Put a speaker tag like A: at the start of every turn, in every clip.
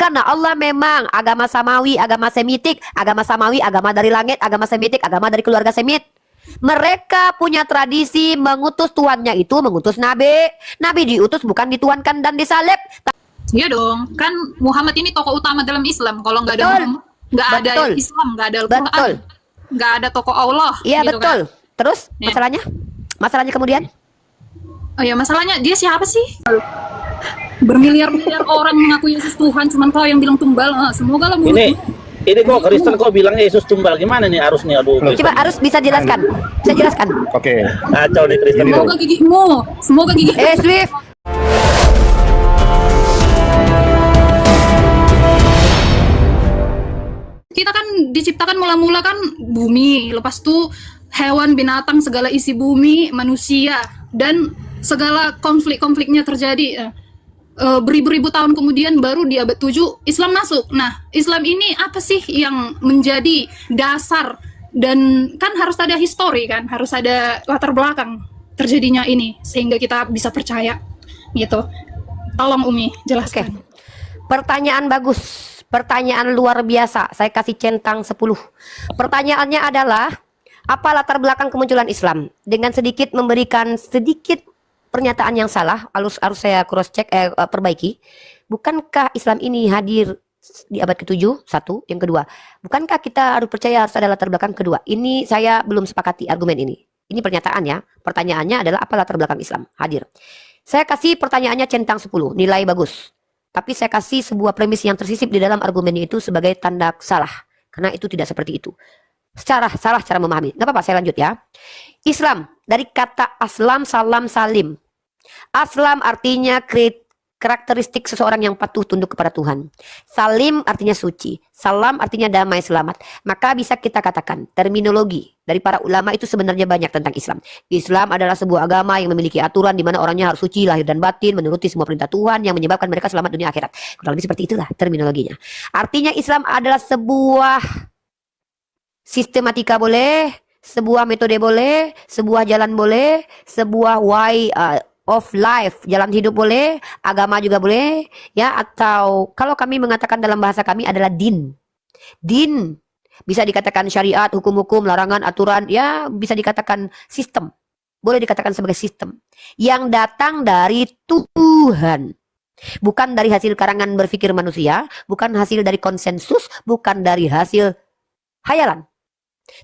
A: Karena Allah memang agama samawi, agama semitik, agama samawi, agama dari langit, agama semitik, agama dari keluarga semit. Mereka punya tradisi mengutus tuannya itu mengutus nabi. Nabi diutus bukan dituankan dan disalib.
B: Iya dong, kan Muhammad ini tokoh utama dalam Islam. Kalau nggak ada Muhammad, nggak ada Islam, nggak ada Al-Quran, nggak ada tokoh Allah.
A: Iya
B: gitu
A: betul.
B: Kan?
A: Terus masalahnya kemudian?
B: Oh ya, masalahnya dia siapa sih? Bermiliar-miliar orang mengaku Yesus Tuhan, cuman kau yang bilang tumbal. Semoga lah
C: Ini kok Kristen kok bilang Yesus tumbal, gimana nih harus nih? Aduh.
A: Coba harus bisa jelaskan. Bisa jelaskan.
D: Oke.
C: Kacau nih Kristen.
B: Semoga gigimu, semoga gigi.
A: Swift.
B: Kita kan diciptakan mula-mula kan bumi, lepas itu hewan, binatang, segala isi bumi, manusia, dan segala konflik-konfliknya terjadi. Beribu-ribu tahun kemudian baru di abad 7 Islam masuk. Nah, Islam ini apa sih yang menjadi dasar, dan kan harus ada histori kan, harus ada latar belakang terjadinya ini sehingga kita bisa percaya gitu. Tolong Umi jelaskan.
A: Pertanyaan bagus, pertanyaan luar biasa. Saya kasih centang 10. Pertanyaannya adalah apa latar belakang kemunculan Islam? Dengan sedikit memberikan sedikit pernyataan yang salah, harus saya cross check, perbaiki. Bukankah Islam ini hadir di abad ke-7? Satu. Yang kedua, bukankah kita harus percaya harus ada latar belakang? Kedua, ini saya belum sepakati argumen ini. Ini pernyataan ya. Pertanyaannya adalah apa latar belakang Islam hadir? Saya kasih pertanyaannya centang 10, nilai bagus. Tapi saya kasih sebuah premis yang tersisip di dalam argumennya itu sebagai tanda salah. Karena itu tidak seperti itu. Secara salah cara memahami. Gak apa-apa, saya lanjut ya. Islam dari kata aslam, salam, salim. Aslam artinya karakteristik seseorang yang patuh tunduk kepada Tuhan. Salim artinya suci. Salam artinya damai, selamat. Maka bisa kita katakan terminologi dari para ulama itu sebenarnya banyak tentang Islam. Islam adalah sebuah agama yang memiliki aturan di mana orangnya harus suci lahir dan batin, menuruti semua perintah Tuhan yang menyebabkan mereka selamat dunia akhirat. Kurang lebih seperti itulah terminologinya. Artinya Islam adalah sebuah sistematika boleh, sebuah metode boleh, sebuah jalan boleh, sebuah way of life, jalan hidup boleh, agama juga boleh, ya, atau kalau kami mengatakan dalam bahasa kami adalah din. Din bisa dikatakan syariat, hukum-hukum, larangan, aturan, ya bisa dikatakan sistem. Boleh dikatakan sebagai sistem yang datang dari Tuhan. Bukan dari hasil karangan berpikir manusia, bukan hasil dari konsensus, bukan dari hasil hayalan,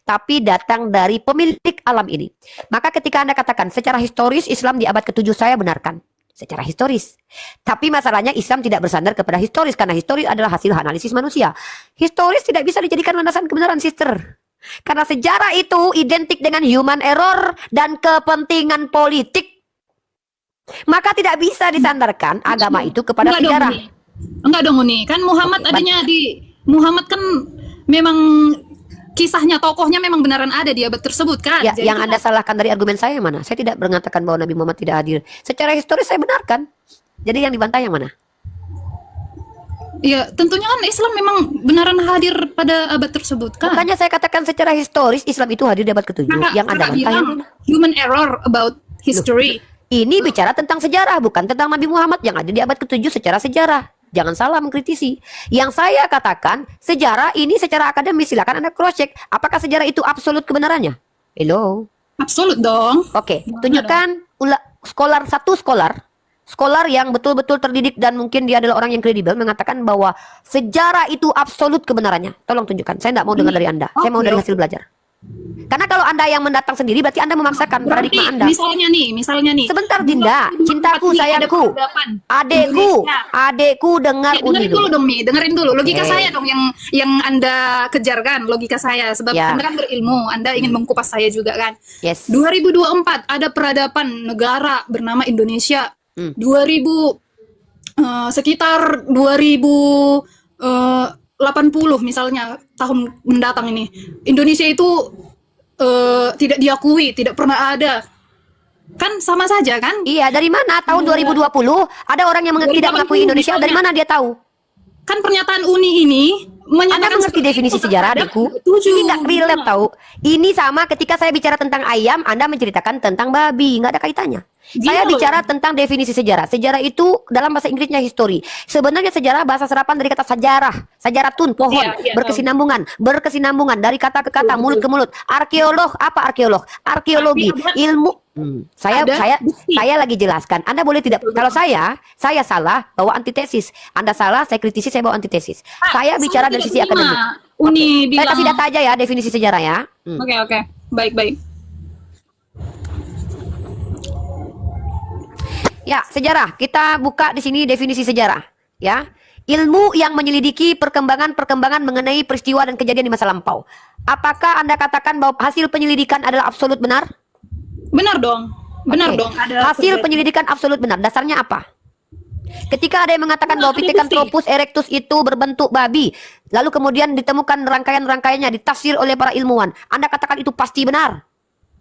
A: tapi datang dari pemilik alam ini. Maka ketika Anda katakan secara historis Islam di abad ke-7, saya benarkan secara historis. Tapi masalahnya Islam tidak bersandar kepada historis, karena historis adalah hasil analisis manusia. Historis tidak bisa dijadikan landasan kebenaran, sister. Karena sejarah itu identik dengan human error dan kepentingan politik. Maka tidak bisa disandarkan agama itu kepada sejarah.
B: Enggak dong Uni, kan Muhammad adanya di Muhammad kan memang kisahnya, tokohnya memang benaran ada di abad tersebut kan.
A: Ya,
B: jadi
A: yang Anda salahkan dari argumen saya yang mana? Saya tidak mengatakan bahwa Nabi Muhammad tidak hadir. Secara historis saya benarkan. Jadi yang dibantah yang mana?
B: Ya, tentunya kan Islam memang benaran hadir pada abad tersebut kan.
A: Makanya saya katakan secara historis Islam itu hadir di abad ke-7. Yang Anda bantah yang mana?
B: Human error about history.
A: Ini bicara tentang sejarah, bukan tentang Nabi Muhammad yang ada di abad ke-7 secara sejarah. Jangan salah mengkritisi. Yang saya katakan, sejarah ini secara akademis, silakan Anda cross check. Apakah sejarah itu absolut kebenarannya? Hello.
B: Absolut dong.
A: Oke, tunjukkan skolar yang betul-betul terdidik dan mungkin dia adalah orang yang kredibel mengatakan bahwa sejarah itu absolut kebenarannya. Tolong tunjukkan. Saya tidak mau dengar dari Anda. Saya mau dari hasil belajar. Karena kalau Anda yang mendatang sendiri berarti Anda memaksakan paradigma Anda.
B: Misalnya nih.
A: Sebentar Dinda, cintaku, sayangku, adekku dengar
B: dengerin dulu dong Mi, dengerin dulu. Logika
A: Okay.
B: saya dong yang Anda kejar kan, logika saya. Sebab Anda kan berilmu, Anda ingin mengkupas saya juga kan.
A: Yes.
B: 2024 ada peradaban negara bernama Indonesia. 2000 sekitar 2080 misalnya tahun mendatang ini Indonesia itu tidak diakui, tidak pernah ada. Kan sama saja kan?
A: Iya, dari mana tahun 2020 ada orang yang tidak mengakui Indonesia? Dari mana dia tahu?
B: Kan pernyataan Uni ini
A: Anda mengerti definisi sejarah, adikku? Ini nggak relate tahu. Ini sama ketika saya bicara tentang ayam, Anda menceritakan tentang babi, nggak ada kaitannya. Saya
B: Gila
A: bicara
B: loh.
A: tentang definisi sejarah. Sejarah itu dalam bahasa Inggrisnya history. Sebenarnya sejarah bahasa serapan dari kata sajarah. Sajaratun, pohon,
B: Iya, tahu.
A: berkesinambungan dari kata ke kata,
B: Betul,
A: mulut ke
B: betul.
A: mulut. Arkeolog, apa arkeolog? Arkeologi,
B: Tapi ada
A: ilmu. Saya
B: ada
A: saya
B: bukti.
A: saya lagi jelaskan. Anda boleh tidak. Kalau saya salah bawa antitesis. Anda salah, saya kritisi, saya bawa antitesis. Saya bicara dari
B: tidak
A: sisi akademik.
B: terima. Uni
A: Saya
B: bilang,
A: kasih data aja ya definisi sejarah ya.
B: oke, baik.
A: Ya, sejarah. Kita buka di sini definisi sejarah, ya. Ilmu yang menyelidiki perkembangan-perkembangan mengenai peristiwa dan kejadian di masa lampau. Apakah Anda katakan bahwa hasil penyelidikan adalah absolut benar?
B: Benar dong,
A: Oke.
B: Ada
A: Hasil penyelidikan absolut benar. Dasarnya apa? Ketika ada yang mengatakan bahwa
B: Ada bukti.
A: Pithecanthropus erectus itu berbentuk babi, lalu kemudian ditemukan rangkaian-rangkaiannya ditafsir oleh para ilmuwan, Anda katakan itu pasti benar?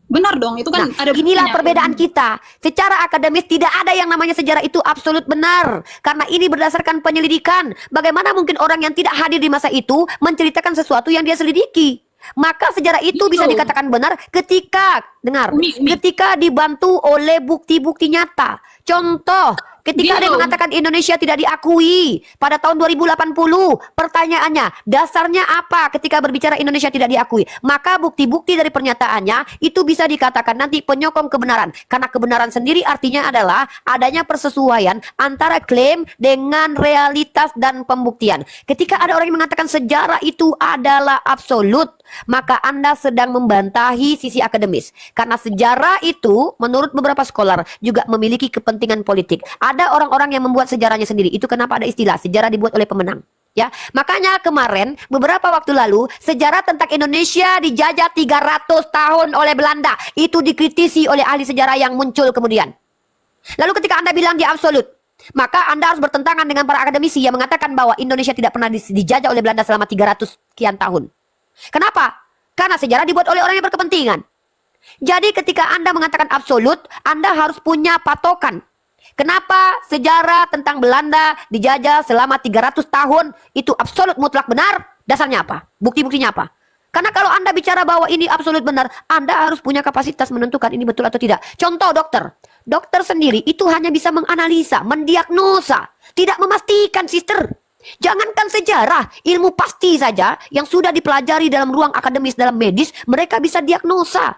B: Benar dong, itu kan
A: Nah,
B: ada
A: inilah
B: buktinya.
A: perbedaan kita. Secara akademis tidak ada yang namanya sejarah itu absolut benar. Karena ini berdasarkan penyelidikan. Bagaimana mungkin orang yang tidak hadir di masa itu menceritakan sesuatu yang dia selidiki? Maka sejarah itu bisa
B: Betul.
A: dikatakan benar ketika, dengar,
B: Umi.
A: ketika dibantu oleh bukti-bukti nyata. Contoh, ketika ada yang
B: Gini loh.
A: mengatakan Indonesia tidak diakui pada tahun 2080, pertanyaannya, dasarnya apa ketika berbicara Indonesia tidak diakui? Maka bukti-bukti dari pernyataannya itu bisa dikatakan nanti penyokong kebenaran. Karena kebenaran sendiri artinya adalah adanya persesuaian antara klaim dengan realitas dan pembuktian. Ketika ada orang yang mengatakan sejarah itu adalah absolut, maka Anda sedang membantahi sisi akademis. Karena sejarah itu menurut beberapa scholar juga memiliki kepentingan politik. Ada orang-orang yang membuat sejarahnya sendiri. Itu kenapa ada istilah sejarah dibuat oleh pemenang. Ya, makanya kemarin beberapa waktu lalu sejarah tentang Indonesia dijajah 300 tahun oleh Belanda. Itu dikritisi oleh ahli sejarah yang muncul kemudian. Lalu ketika Anda bilang dia absolut, maka Anda harus bertentangan dengan para akademisi yang mengatakan bahwa Indonesia tidak pernah dijajah oleh Belanda selama 300 sekian tahun. Kenapa? Karena sejarah dibuat oleh orang yang berkepentingan. Jadi ketika Anda mengatakan absolut, Anda harus punya patokan. Kenapa sejarah tentang Belanda dijajah selama 300 tahun itu absolut mutlak benar? Dasarnya apa? Bukti-buktinya apa? Karena kalau Anda bicara bahwa ini absolut benar, Anda harus punya kapasitas menentukan ini betul atau tidak. Contoh dokter. Dokter sendiri itu hanya bisa menganalisa, mendiagnosa, tidak memastikan, sister. Jangankan sejarah, ilmu pasti saja yang sudah dipelajari dalam ruang akademis, dalam medis, mereka bisa diagnosa.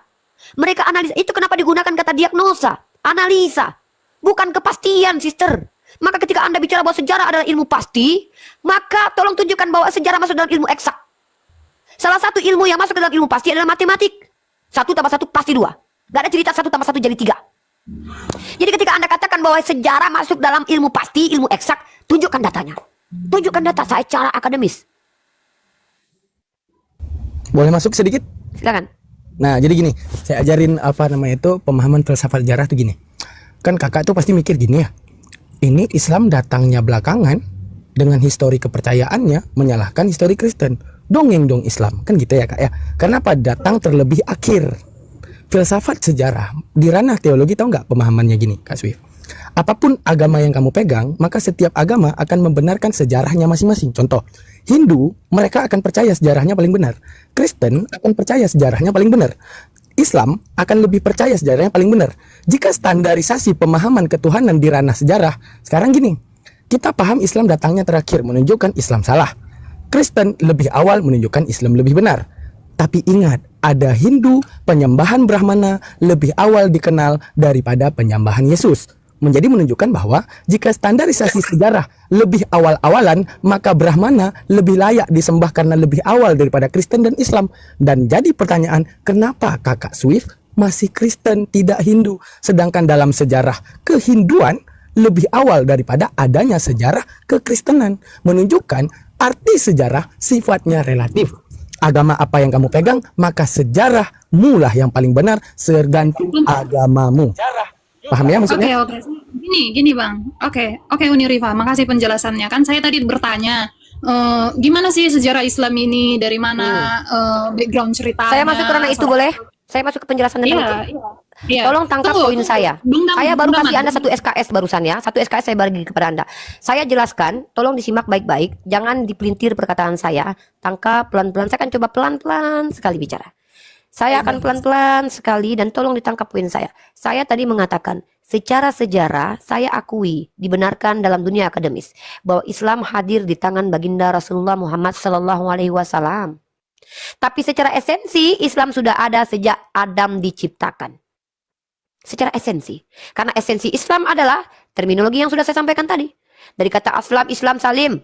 A: Mereka analisa. Itu kenapa digunakan kata diagnosa, analisa, bukan kepastian, sister. Maka ketika Anda bicara bahwa sejarah adalah ilmu pasti, maka tolong tunjukkan bahwa sejarah masuk dalam ilmu eksak. Salah satu ilmu yang masuk dalam ilmu pasti adalah matematik. 1 tambah 1 pasti 2. Gak ada cerita 1 tambah 1 jadi 3. Jadi ketika Anda katakan bahwa sejarah masuk dalam ilmu pasti, ilmu eksak, tunjukkan datanya. Tunjukkan data saya secara akademis.
D: Boleh masuk sedikit?
A: Silakan.
D: Nah, jadi gini, saya ajarin pemahaman filsafat sejarah tuh gini. Kan kakak tuh pasti mikir gini ya. Ini Islam datangnya belakangan dengan histori kepercayaannya menyalahkan histori Kristen. Dongeng dong Islam, kan gitu ya kak ya. Kenapa datang terlebih akhir? Filsafat sejarah di ranah teologi tahu nggak pemahamannya gini, Kak Swift? Apapun agama yang kamu pegang, maka setiap agama akan membenarkan sejarahnya masing-masing. Contoh, Hindu, mereka akan percaya sejarahnya paling benar. Kristen akan percaya sejarahnya paling benar. Islam akan lebih percaya sejarahnya paling benar. Jika standarisasi pemahaman ketuhanan di ranah sejarah, sekarang gini, kita paham Islam datangnya terakhir, menunjukkan Islam salah. Kristen lebih awal menunjukkan Islam lebih benar. Tapi ingat, ada Hindu, penyembahan Brahmana lebih awal dikenal daripada penyembahan Yesus. Menjadi menunjukkan bahwa jika standarisasi sejarah lebih awal-awalan, maka Brahmana lebih layak disembah karena lebih awal daripada Kristen dan Islam. Dan jadi pertanyaan, kenapa kakak Swift masih Kristen, tidak Hindu? Sedangkan dalam sejarah kehinduan lebih awal daripada adanya sejarah kekristenan. Menunjukkan arti sejarah sifatnya relatif. Agama apa yang kamu pegang, maka sejarahmu lah yang paling benar, tergantung agamamu. Paham ya maksudnya?
B: Oke. Gini Bang. Oke, Uniriva, makasih penjelasannya. Kan saya tadi bertanya, gimana sih sejarah Islam ini, dari mana background ceritanya?
A: Saya masuk ke ranah itu boleh? Saya masuk ke penjelasan tentang itu.
B: Iya.
A: Tolong tangkap
B: Tunggu,
A: poin saya. Saya baru kasih Anda satu SKS barusan ya. Satu SKS saya bagi kepada Anda. Saya jelaskan, tolong disimak baik-baik. Jangan dipelintir perkataan saya. Tangkap pelan-pelan. Saya akan coba pelan-pelan sekali bicara. Saya akan pelan-pelan sekali dan tolong ditangkap poin saya. Saya tadi mengatakan, secara sejarah saya akui dibenarkan dalam dunia akademis bahwa Islam hadir di tangan baginda Rasulullah Muhammad Sallallahu Alaihi Wasallam. Tapi secara esensi Islam sudah ada sejak Adam diciptakan. Secara esensi, karena esensi Islam adalah terminologi yang sudah saya sampaikan tadi. Dari kata Islam salim,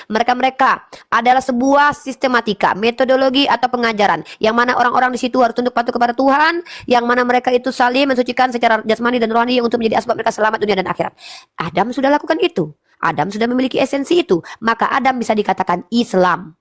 A: mereka adalah sebuah sistematika, metodologi atau pengajaran yang mana orang-orang di situ harus tunduk patuh kepada Tuhan, yang mana mereka itu salim mensucikan secara jasmani dan rohani untuk menjadi asbab mereka selamat dunia dan akhirat. Adam sudah lakukan itu. Adam sudah memiliki esensi itu, maka Adam bisa dikatakan Islam.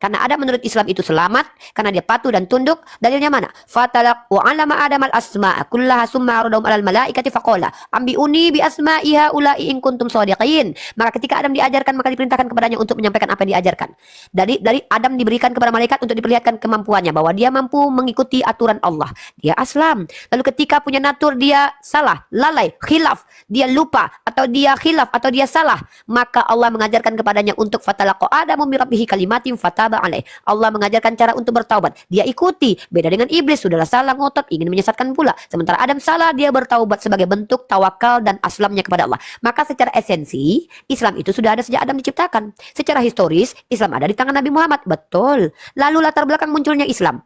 A: Karena Adam menurut Islam itu selamat karena dia patuh dan tunduk. Dalilnya mana? Fatalaq wa 'allama Adam al-asma'a kullaha summa 'aradahum 'alal malaikati faqala ambi'uni bi asma'i haula'i in kuntum shadiqin. Maka ketika Adam diajarkan maka diperintahkan kepadanya untuk menyampaikan apa yang diajarkan. Dari Adam diberikan kepada malaikat untuk diperlihatkan kemampuannya bahwa dia mampu mengikuti aturan Allah. Dia aslam. Lalu ketika punya natur dia salah, lalai, khilaf, dia lupa atau dia khilaf atau dia salah, maka Allah mengajarkan kepadanya untuk fatalaqa Adamu bi rabbihi kalimatin fataba alaih. Allah mengajarkan cara untuk bertaubat. Dia ikuti. Beda dengan iblis, sudahlah salah ngotot, ingin menyesatkan pula. Sementara Adam salah, dia bertaubat sebagai bentuk tawakal dan aslamnya kepada Allah. Maka secara esensi, Islam itu sudah ada sejak Adam diciptakan. Secara historis, Islam ada di tangan Nabi Muhammad. Betul. Lalu latar belakang munculnya Islam.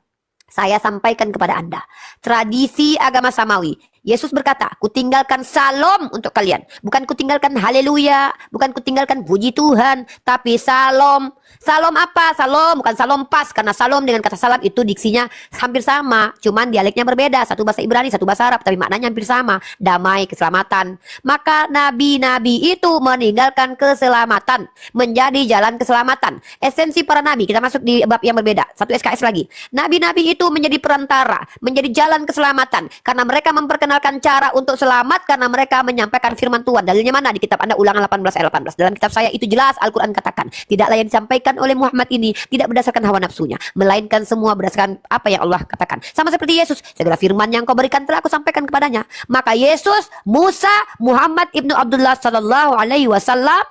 A: Saya sampaikan kepada Anda. Tradisi agama Samawi. Yesus berkata, kutinggalkan salam untuk kalian. Bukan kutinggalkan haleluya, bukan kutinggalkan puji Tuhan, tapi salam. Salam apa? Salam, bukan salam pas. Karena salam dengan kata salam itu diksinya hampir sama. Cuman dialeknya berbeda. Satu bahasa Ibrani, satu bahasa Arab. Tapi maknanya hampir sama. Damai, keselamatan. Maka nabi-nabi itu meninggalkan keselamatan. Menjadi jalan keselamatan. Esensi para nabi, kita masuk di bab yang berbeda. Satu SKS lagi. Nabi-nabi itu menjadi perantara. Menjadi jalan keselamatan. Karena mereka memperkenalkan cara untuk selamat karena mereka menyampaikan firman Tuhan. Dalilnya mana? Di kitab Anda Ulangan 18 ayat 18. Dalam kitab saya itu jelas Al-Quran katakan. Tidaklah yang disampaikan oleh Muhammad ini tidak berdasarkan hawa nafsunya. Melainkan semua berdasarkan apa yang Allah katakan. Sama seperti Yesus. Segala firman yang kau berikan telah aku sampaikan kepadanya. Maka Yesus, Musa, Muhammad ibnu Abdullah sallallahu alaihi wasallam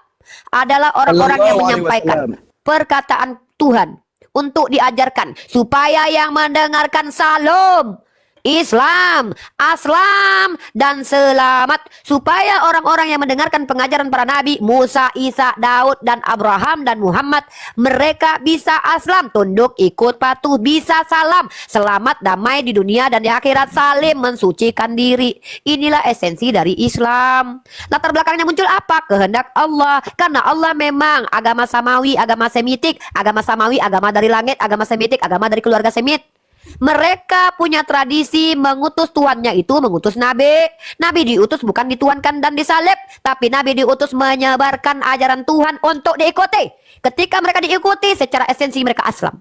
A: adalah orang-orang yang menyampaikan perkataan Tuhan untuk diajarkan supaya yang mendengarkan salam Islam, aslam, dan selamat. Supaya orang-orang yang mendengarkan pengajaran para nabi, Musa, Isa, Daud, dan Abraham, dan Muhammad, mereka bisa aslam, tunduk, ikut, patuh, bisa salam, selamat, damai di dunia dan di akhirat, salim, mensucikan diri. Inilah esensi dari Islam. Latar belakangnya muncul apa? Kehendak Allah. Karena Allah memang agama Samawi, agama Semitik, agama Samawi, agama dari langit, agama Semitik, agama dari keluarga Semit. Mereka punya tradisi mengutus tuannya itu mengutus nabi. Nabi diutus bukan dituankan dan disalib, tapi nabi diutus menyebarkan ajaran Tuhan untuk diikuti. Ketika mereka diikuti, secara esensi mereka aslam.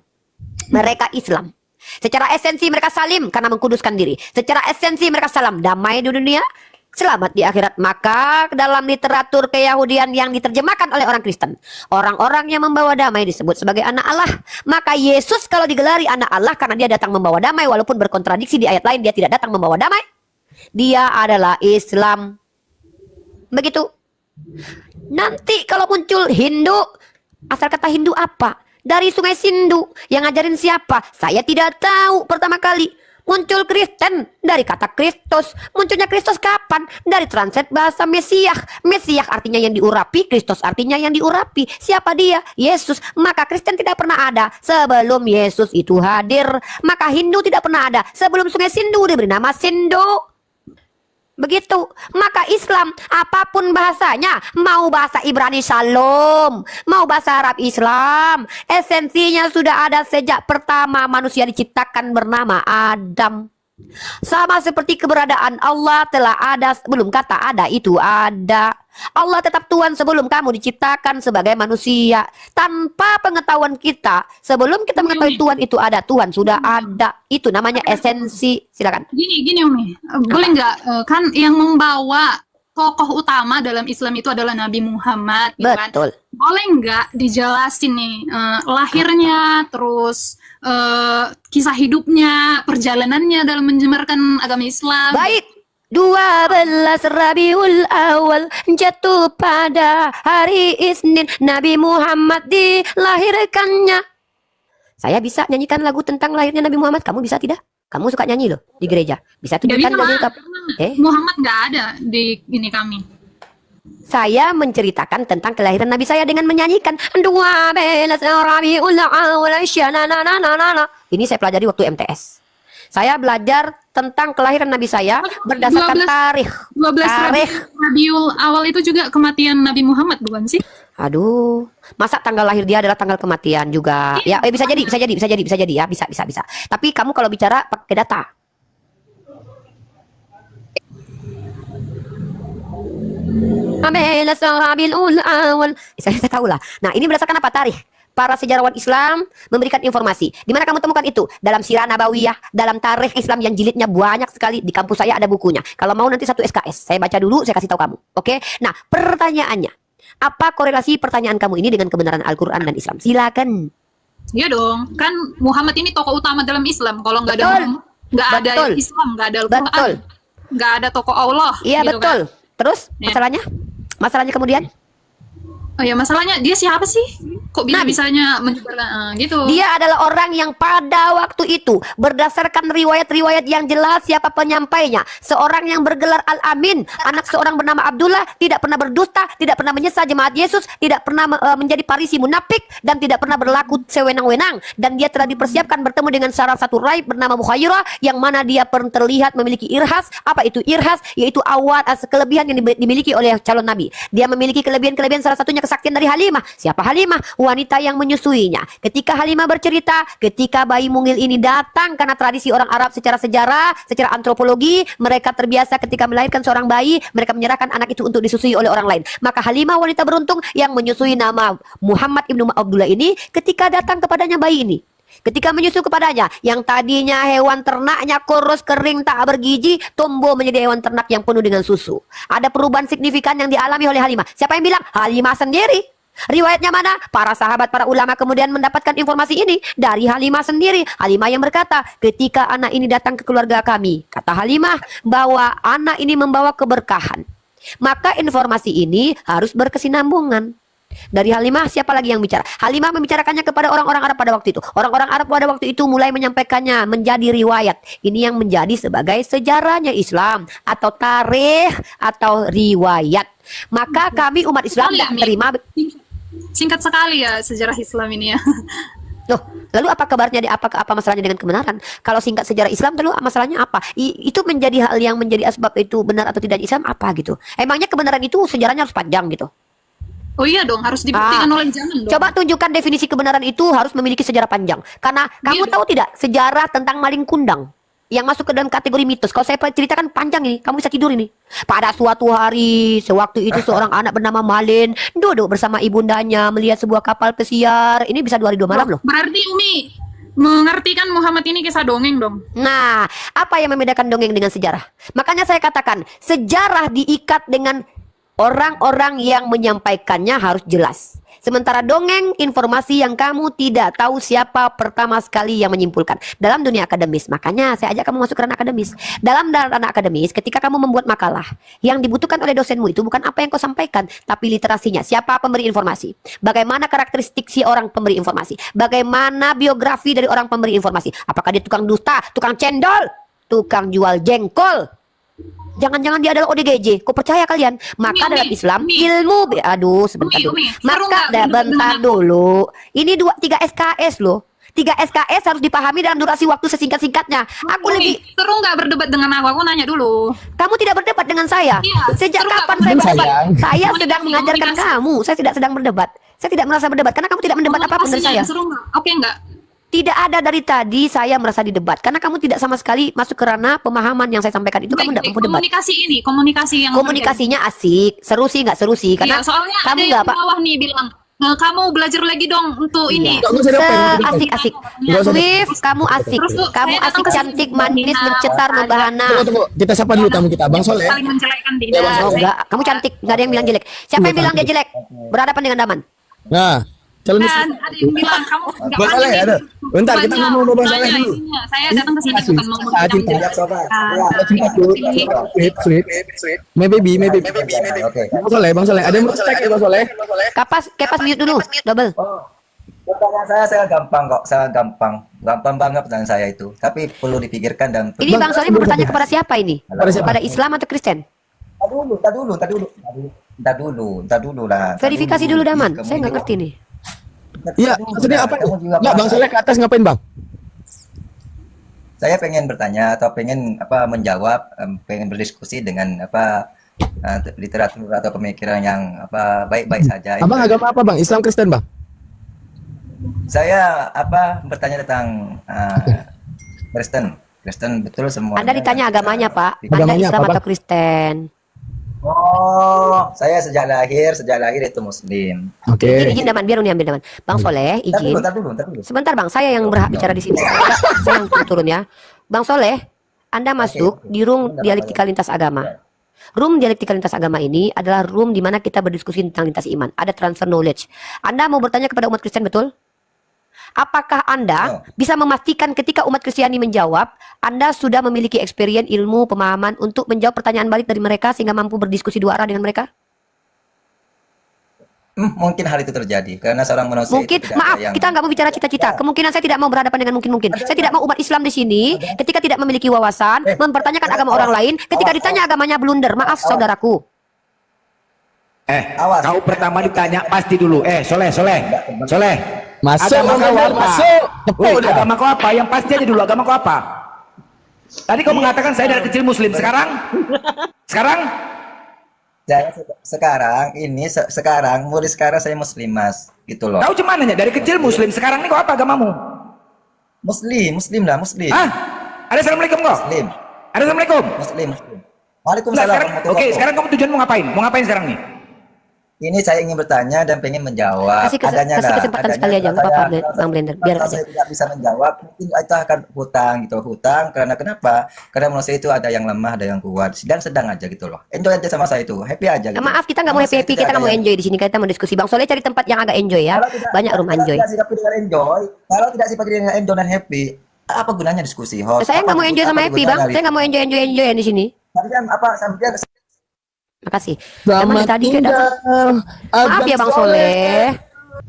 A: Mereka Islam. Secara esensi mereka salim karena mengkuduskan diri. Secara esensi mereka salam, damai di dunia, selamat di akhirat. Maka dalam literatur keyahudian yang diterjemahkan oleh orang Kristen, orang-orang yang membawa damai disebut sebagai anak Allah. Maka Yesus kalau digelari anak Allah karena dia datang membawa damai, walaupun berkontradiksi di ayat lain dia tidak datang membawa damai. Dia adalah Islam. Begitu. Nanti kalau muncul Hindu, asal kata Hindu apa? Dari Sungai Sindu. Yang ngajarin siapa? Saya tidak tahu pertama kali. Muncul Kristen dari kata Kristus. Munculnya Kristus kapan? Dari translate bahasa Mesiah. Mesiah artinya yang diurapi, Kristus artinya yang diurapi. Siapa dia? Yesus. Maka Kristen tidak pernah ada sebelum Yesus itu hadir. Maka Hindu tidak pernah ada sebelum Sungai Sindu diberi nama Sindu. Begitu. Maka Islam apapun bahasanya, mau bahasa Ibrani Shalom, mau bahasa Arab Islam, esensinya sudah ada sejak pertama manusia diciptakan bernama Adam. Sama seperti keberadaan Allah telah ada sebelum kata ada itu ada. Allah tetap Tuhan sebelum kamu diciptakan sebagai manusia. Tanpa pengetahuan kita, sebelum kita mengetahui Tuhan itu ada, Tuhan sudah ada. Itu namanya esensi. Silakan.
B: Gini Umi, boleh nggak? Kan yang membawa tokoh utama dalam Islam itu adalah Nabi Muhammad, gitu kan?
A: Betul.
B: Boleh nggak dijelasin nih lahirnya, terus kisah hidupnya, perjalanannya dalam menyebarkan agama Islam?
A: Baik. 12 Rabiul Awal jatuh pada hari Isnin, Nabi Muhammad dilahirkannya. Saya bisa nyanyikan lagu tentang lahirnya Nabi Muhammad, kamu bisa tidak? Kamu suka nyanyi loh di gereja. Bisa
B: Nggak
A: tunjukkan
B: bisa,
A: dalil
B: Mak. Muhammad nggak ada di ini kami.
A: Saya menceritakan tentang kelahiran Nabi saya dengan menyanyikan dua belas Rabiul Awwal syananananana. Ini saya pelajari waktu MTS. Saya belajar tentang kelahiran Nabi saya berdasarkan
B: 12
A: tarikh.
B: 12
A: Tarikh.
B: Rabiul Awal itu juga kematian Nabi Muhammad bukan sih?
A: Aduh, masa tanggal lahir dia adalah tanggal kematian juga? Ya, bisa jadi ya, bisa. Tapi kamu kalau bicara pakai data. Saya tahu lah. Nah, ini berdasarkan apa? Tarikh. Para sejarawan Islam memberikan informasi. Di mana kamu temukan itu? Dalam Sirah Nabawiyah, dalam tarikh Islam yang jilidnya banyak sekali. Di kampus saya ada bukunya. Kalau mau nanti satu SKS, saya baca dulu, saya kasih tahu kamu. Oke? Nah, pertanyaannya, apa korelasi pertanyaan kamu ini dengan kebenaran Al-Quran dan Islam? Silakan.
B: Iya dong, kan Muhammad ini tokoh utama dalam Islam. Kalau nggak ada
A: Betul.
B: Muhammad, nggak ada
A: Betul.
B: Islam, nggak ada Al-Quran,
A: Betul.
B: nggak ada tokoh Allah.
A: Iya,
B: gitu
A: betul.
B: kan.
A: Terus
B: Ya.
A: masalahnya kemudian?
B: Oh ya, masalahnya dia siapa sih? Kok
A: Nabi.
B: bisanya menyebarkan gitu?
A: Dia adalah orang yang pada waktu itu berdasarkan riwayat-riwayat yang jelas siapa penyampainya. Seorang yang bergelar Al-Amin, anak seorang bernama Abdullah, tidak pernah berdusta, tidak pernah menyesal jemaat Yesus, tidak pernah menjadi parisi munafik, dan tidak pernah berlaku sewenang-wenang. Dan dia telah dipersiapkan bertemu dengan salah satu raib bernama Mukhairah, yang mana dia terlihat memiliki irhas. Apa itu irhas? Yaitu kelebihan yang dimiliki oleh calon nabi. Dia memiliki kelebihan-kelebihan, salah satunya kesaktian dari Halimah. Siapa Halimah? Wanita yang menyusuinya. Ketika Halimah bercerita, ketika bayi mungil ini datang, karena tradisi orang Arab secara sejarah, secara antropologi, mereka terbiasa ketika melahirkan seorang bayi, mereka menyerahkan anak itu untuk disusui oleh orang lain. Maka Halimah, wanita beruntung yang menyusui nama Muhammad ibnu Abdullah ini, ketika datang kepadanya bayi ini, ketika menyusu kepadanya, yang tadinya hewan ternaknya kurus, kering, tak bergizi, tumbuh menjadi hewan ternak yang penuh dengan susu. Ada perubahan signifikan yang dialami oleh Halimah. Siapa yang bilang? Halimah sendiri. Riwayatnya mana? Para sahabat, para ulama kemudian mendapatkan informasi ini dari Halimah sendiri. Halimah yang berkata, ketika anak ini datang ke keluarga kami, kata Halimah, bahwa anak ini membawa keberkahan. Maka informasi ini harus berkesinambungan. Dari Halimah, siapa lagi yang bicara? Halimah membicarakannya kepada orang-orang Arab pada waktu itu. Orang-orang Arab pada waktu itu mulai menyampaikannya menjadi riwayat. Ini yang menjadi sebagai sejarahnya Islam, atau tarikh, atau riwayat. Maka kami umat Islam tidak terima.
B: Singkat sekali ya sejarah Islam ini ya.
A: Loh, lalu apa kabarnya? Apa masalahnya dengan kebenaran? Kalau singkat sejarah Islam, lalu masalahnya apa? Itu menjadi hal yang menjadi asbab itu benar atau tidak Islam apa gitu? Emangnya kebenaran itu sejarahnya harus panjang gitu?
B: Oh iya dong, harus dibuktikan oleh zaman dong.
A: Coba tunjukkan definisi kebenaran itu harus memiliki sejarah panjang. Karena kamu tahu tidak sejarah tentang maling kundang yang masuk ke dalam kategori mitos. Kalau saya ceritakan panjang ini, kamu bisa tidur ini. Pada suatu hari, sewaktu itu seorang anak bernama Malin duduk bersama ibundanya melihat sebuah kapal pesiar. Ini bisa 2 hari 2 malam loh.
B: Berarti Umi mengerti kan Muhammad ini kisah dongeng dong.
A: Nah, apa yang membedakan dongeng dengan sejarah? Makanya saya katakan, sejarah diikat dengan orang-orang yang menyampaikannya harus jelas. Sementara dongeng, informasi yang kamu tidak tahu siapa pertama sekali yang menyimpulkan. Dalam dunia akademis, makanya saya ajak kamu masuk ke ranah akademis. Dalam ranah akademis, ketika kamu membuat makalah, yang dibutuhkan oleh dosenmu itu bukan apa yang kau sampaikan, tapi literasinya. Siapa pemberi informasi? Bagaimana karakteristik si orang pemberi informasi? Bagaimana biografi dari orang pemberi informasi? Apakah dia tukang dusta, tukang cendol, tukang jual jengkol? Jangan-jangan dia adalah ODGJ. Kok percaya kalian? Maka dalam Islam ilmu, aduh sebentar dulu. Maka bentar dulu. Ini 3 SKS loh. 3 SKS harus dipahami dalam durasi waktu sesingkat-singkatnya. Aku lebih
B: seru nggak berdebat dengan aku nanya dulu.
A: Kamu tidak berdebat dengan saya.
B: Iya,
A: Sejak
B: seru
A: kapan
B: nggak
A: saya berdebat?
D: sayang.
A: Saya sedang mengajarkan kamu. Saya tidak sedang berdebat. Saya tidak merasa berdebat karena kamu tidak mendebat apapun dari saya.
B: Seru nggak? Oke nggak?
A: Tidak ada dari tadi saya merasa didebat karena kamu tidak sama sekali masuk ke ranah pemahaman yang saya sampaikan itu. Kamu tidak mampu debat.
B: Komunikasi yang
A: Komunikasinya asik, seru sih nggak seru sih karena
B: iya, soalnya
A: kamu
B: ada
A: nggak
B: yang di bawah nih bilang kamu belajar lagi dong untuk ini.
A: Asik-asik. Swift, kamu asik.
B: Terus tuh,
A: Kamu
B: saya datang
A: asik,
B: ke sini
A: cantik,
B: untuk
A: manis,
B: menghina,
A: bercetar, membahana.
D: Tunggu. Kita sapa dulu tamu kita, Bang Soleh.
B: Saling menjelekkan
D: Ya,
B: tidak.
D: Bang,
A: Oh, enggak, kamu cantik, nggak ada yang bilang jelek. Siapa yang bilang dia jelek? Berhadapan dengan Daman.
D: Nah, calon
B: Dan ada yang bilang kamu nggak
D: Bang Soleh, ada. Bentar, kita ngomong sama Bang Soleh dulu.
B: Saya datang ke sini bukan mau
D: Ah, cinta. Cinta dulu. Sweet. My baby. Bang Soleh, ada yang mau tanya Bang Soleh?
A: Kepas mute dulu, double.
E: Pertanyaan saya gampang kok, saya gampang banget pertanyaan saya itu. Tapi perlu dipikirkan dan
A: Ini Bang Soleh mau bertanya kepada siapa ini?
D: Kepada siapa?
A: Kepada Islam atau Kristen?
E: Entar dulu lah.
A: Verifikasi dulu Daman. Saya nggak ngerti nih.
D: Iya, maksudnya apa? Nggak, Bang Soleh ke atas ngapain, Bang?
E: Saya pengen bertanya atau pengen menjawab, pengen berdiskusi dengan literatur atau pemikiran yang baik-baik saja.
D: Abang agama apa, Bang? Islam, Kristen, Bang?
E: Saya bertanya tentang Kristen betul semua.
A: Anda ditanya agamanya, Pak. Anda
D: Agamanya
A: Islam
D: apa, Bang?
A: atau Kristen?
E: Oh, saya sejak lahir itu Muslim.
D: Oke.
A: Izin Daman, biar Uni ambil Daman. Bang Soleh, izin.
E: Entar dulu.
A: Sebentar Bang, saya yang berhak bicara di sini. Saya yang turun ya. Bang Soleh, Anda masuk di room dialektika lintas agama. Room dialektika lintas agama ini adalah room di mana kita berdiskusi tentang lintas iman. Ada transfer knowledge. Anda mau bertanya kepada umat Kristen, betul? Apakah Anda bisa memastikan ketika umat Kristiani menjawab, Anda sudah memiliki experience, ilmu, pemahaman untuk menjawab pertanyaan balik dari mereka sehingga mampu berdiskusi dua arah dengan mereka?
E: Mungkin hal itu terjadi karena seorang manusia
A: Mungkin,
E: itu tidak
A: maaf,
E: ada yang
A: kita nggak mau bicara cita-cita. Kemungkinan saya tidak mau berhadapan dengan mungkin-mungkin. Saya tidak mau umat Islam di sini ketika tidak memiliki wawasan, mempertanyakan agama orang lain, ketika ditanya agamanya blunder. Maaf, saudaraku.
E: Awas.
F: Kau pertama ditanya pasti dulu. Soleh.
D: Masuk,
F: Agama kau apa?
D: masuk. Tepuk dia.
F: Agama kau apa? Yang pasti aja dulu, agama kau apa? Tadi kau mengatakan saya dari kecil Muslim. Sekarang?
E: Saya mulai sekarang saya Muslim, Mas. Gitu loh.
F: Kau cuma nanya dari kecil Muslim. Sekarang ini kau apa agamamu?
E: Muslim.
F: Ah, ada assalamualaikum kau?
E: Muslim.
F: Ada assalamualaikum.
E: Muslim.
F: Nah,
E: Waalaikumsalam.
F: sekarang,
E: warahmatullahi
F: oke,
E: wabarakatuh.
F: sekarang kamu tujuan mau ngapain? Mau ngapain sekarang nih?
E: Ini saya ingin bertanya dan pengen menjawab.
A: Kasih kesempatan sekali aja, nggak apa-apa, Bang Blender. Biar
E: kalau
A: aja.
E: saya tidak bisa menjawab, mungkin itu akan hutang. Karena kenapa? Karena manusia itu ada yang lemah, ada yang kuat. Sedang aja gitu loh. Enjoy aja sama saya itu, happy aja. Gitu.
A: Maaf, kita nggak mau
E: Manusia
A: happy,
E: tidak
A: kita nggak
E: ada
A: mau
E: yang-
A: enjoy di sini. Kita mau diskusi. Bang Soleh cari tempat yang agak enjoy ya. Banyak room enjoy.
E: Kalau tidak sifat dengan enjoy dan happy, apa gunanya diskusi? Host?
A: Saya nggak
E: Apa
A: mau enjoy sama
E: apa
A: happy, Bang.
E: gunanya
A: Saya nggak mau enjoy di sini.
E: Tadi kan sampai
A: Makasih.
D: Selamat
A: Zaman tadi kayak
D: tinggal,
A: Maaf ya Bang
D: Abang
A: Soleh.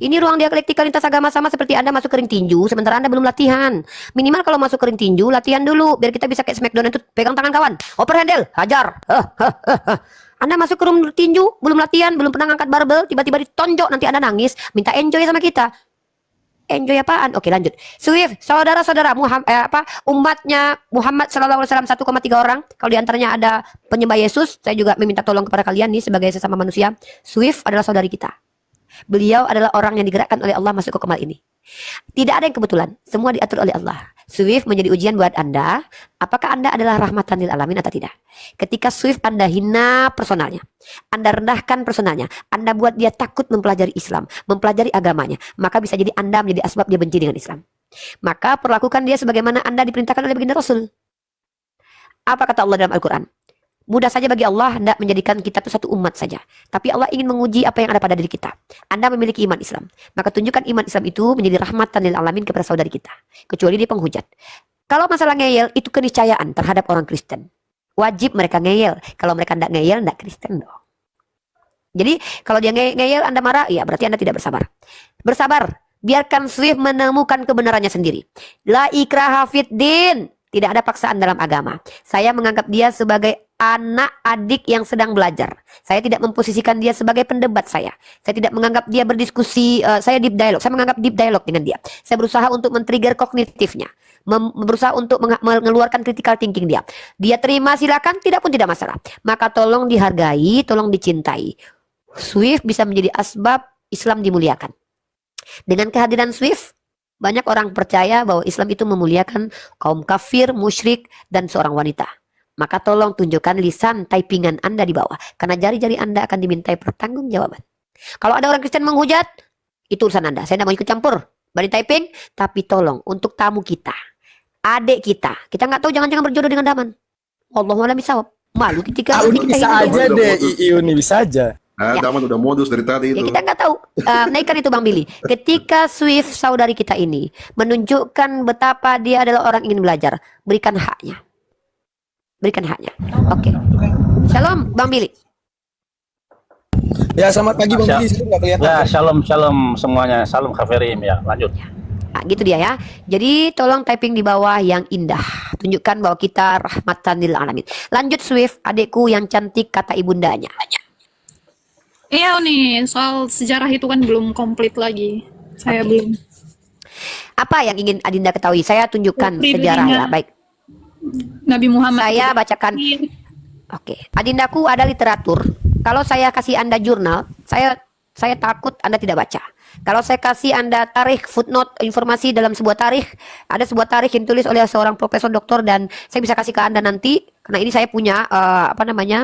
A: Ini ruang dialektika lintas agama sama seperti Anda masuk ke ring tinju, sementara Anda belum latihan. Minimal kalau masuk ke ring tinju, latihan dulu biar kita bisa kayak Smackdown itu pegang tangan kawan. Oper handle, hajar. Anda masuk ke room tinju, belum latihan, belum pernah ngangkat barbel, tiba-tiba ditonjok, nanti Anda nangis, minta enjoy sama kita. Enjoy apaan? Oke, lanjut. Swift, saudara-saudara umatnya Muhammad sallallahu alaihi wasallam 1,3 orang. Kalau diantaranya ada penyembah Yesus, saya juga meminta tolong kepada kalian nih sebagai sesama manusia. Swift adalah saudari kita. Beliau adalah orang yang digerakkan oleh Allah masuk ke Komal ini. Tidak ada yang kebetulan, semua diatur oleh Allah. Swift menjadi ujian buat Anda. Apakah Anda adalah rahmatan lil alamin atau tidak? Ketika Swift Anda hina personalnya, Anda rendahkan personalnya, Anda buat dia takut mempelajari Islam, mempelajari agamanya, maka bisa jadi Anda menjadi asbab dia benci dengan Islam. Maka perlakukan dia sebagaimana Anda diperintahkan oleh baginda Rasul. Apa kata Allah dalam Al-Quran? Mudah saja bagi Allah hendak menjadikan kita itu satu umat saja. Tapi Allah ingin menguji apa yang ada pada diri kita. Anda memiliki iman Islam. Maka tunjukkan iman Islam itu menjadi rahmatan lil alamin kepada saudari kita. Kecuali dia penghujat. Kalau masalah ngeyel itu keniscayaan terhadap orang Kristen. Wajib mereka ngeyel. Kalau mereka tidak ngeyel, tidak Kristen dong. Jadi kalau dia ngeyel Anda marah, ya berarti Anda tidak bersabar. Bersabar. Biarkan Swift menemukan kebenarannya sendiri. La ikraha fid din. Tidak ada paksaan dalam agama. Saya menganggap dia sebagai anak adik yang sedang belajar. Saya tidak memposisikan dia sebagai pendebat saya. Saya tidak menganggap dia berdiskusi, saya deep dialog. Saya menganggap deep dialog dengan dia. Saya berusaha untuk men-trigger kognitifnya. Berusaha untuk mengeluarkan critical thinking dia. Dia terima silakan, tidak pun tidak masalah. Maka tolong dihargai, tolong dicintai. Swift bisa menjadi asbab Islam dimuliakan. Dengan kehadiran Swift, banyak orang percaya bahwa Islam itu memuliakan kaum kafir, musyrik, dan seorang wanita. Maka tolong tunjukkan lisan typingan Anda di bawah. Karena jari-jari Anda akan dimintai pertanggungjawaban. Kalau ada orang Kristen menghujat, itu urusan Anda. Saya tidak mau ikut campur. Bari typing, tapi tolong untuk tamu kita, adik kita nggak tahu jangan-jangan berjodoh dengan Daman. Allahumma la misawab. Malu ketika
D: Ini
A: kita
D: bisa
A: hidup
D: aja
A: dengan-
D: deh, Iu nih bisa aja.
G: Ah,
A: Ya.
G: Daman udah modus dari tadi
A: Ya
G: itu.
A: kita nggak tahu. Naikkan itu Bang Billy. Ketika Swift saudari kita ini menunjukkan betapa dia adalah orang ingin belajar, berikan haknya. Berikan haknya. Oke. Shalom Bang Billy.
D: Ya, selamat pagi Bang Budi, saya nggak kelihatan.
C: Ya, shalom semuanya. Salam kafirim ya. Lanjut.
A: Nah, gitu dia ya. Jadi tolong typing di bawah yang indah. Tunjukkan bahwa kita rahmatan lil alamin. Lanjut Swift, adikku yang cantik, kata ibundanya.
B: Iya nih, soal sejarah itu kan belum komplit lagi. Saya belum.
A: Apa yang ingin Adinda ketahui? Saya tunjukkan sejarah ya. Baik.
B: Nabi Muhammad.
A: Saya bacakan. Oke, Adindaku ada literatur. Kalau saya kasih Anda jurnal, saya takut Anda tidak baca. Kalau saya kasih Anda tarikh, footnote, informasi dalam sebuah tarikh, ada sebuah tarikh yang ditulis oleh seorang profesor doktor dan saya bisa kasih ke Anda nanti karena ini saya punya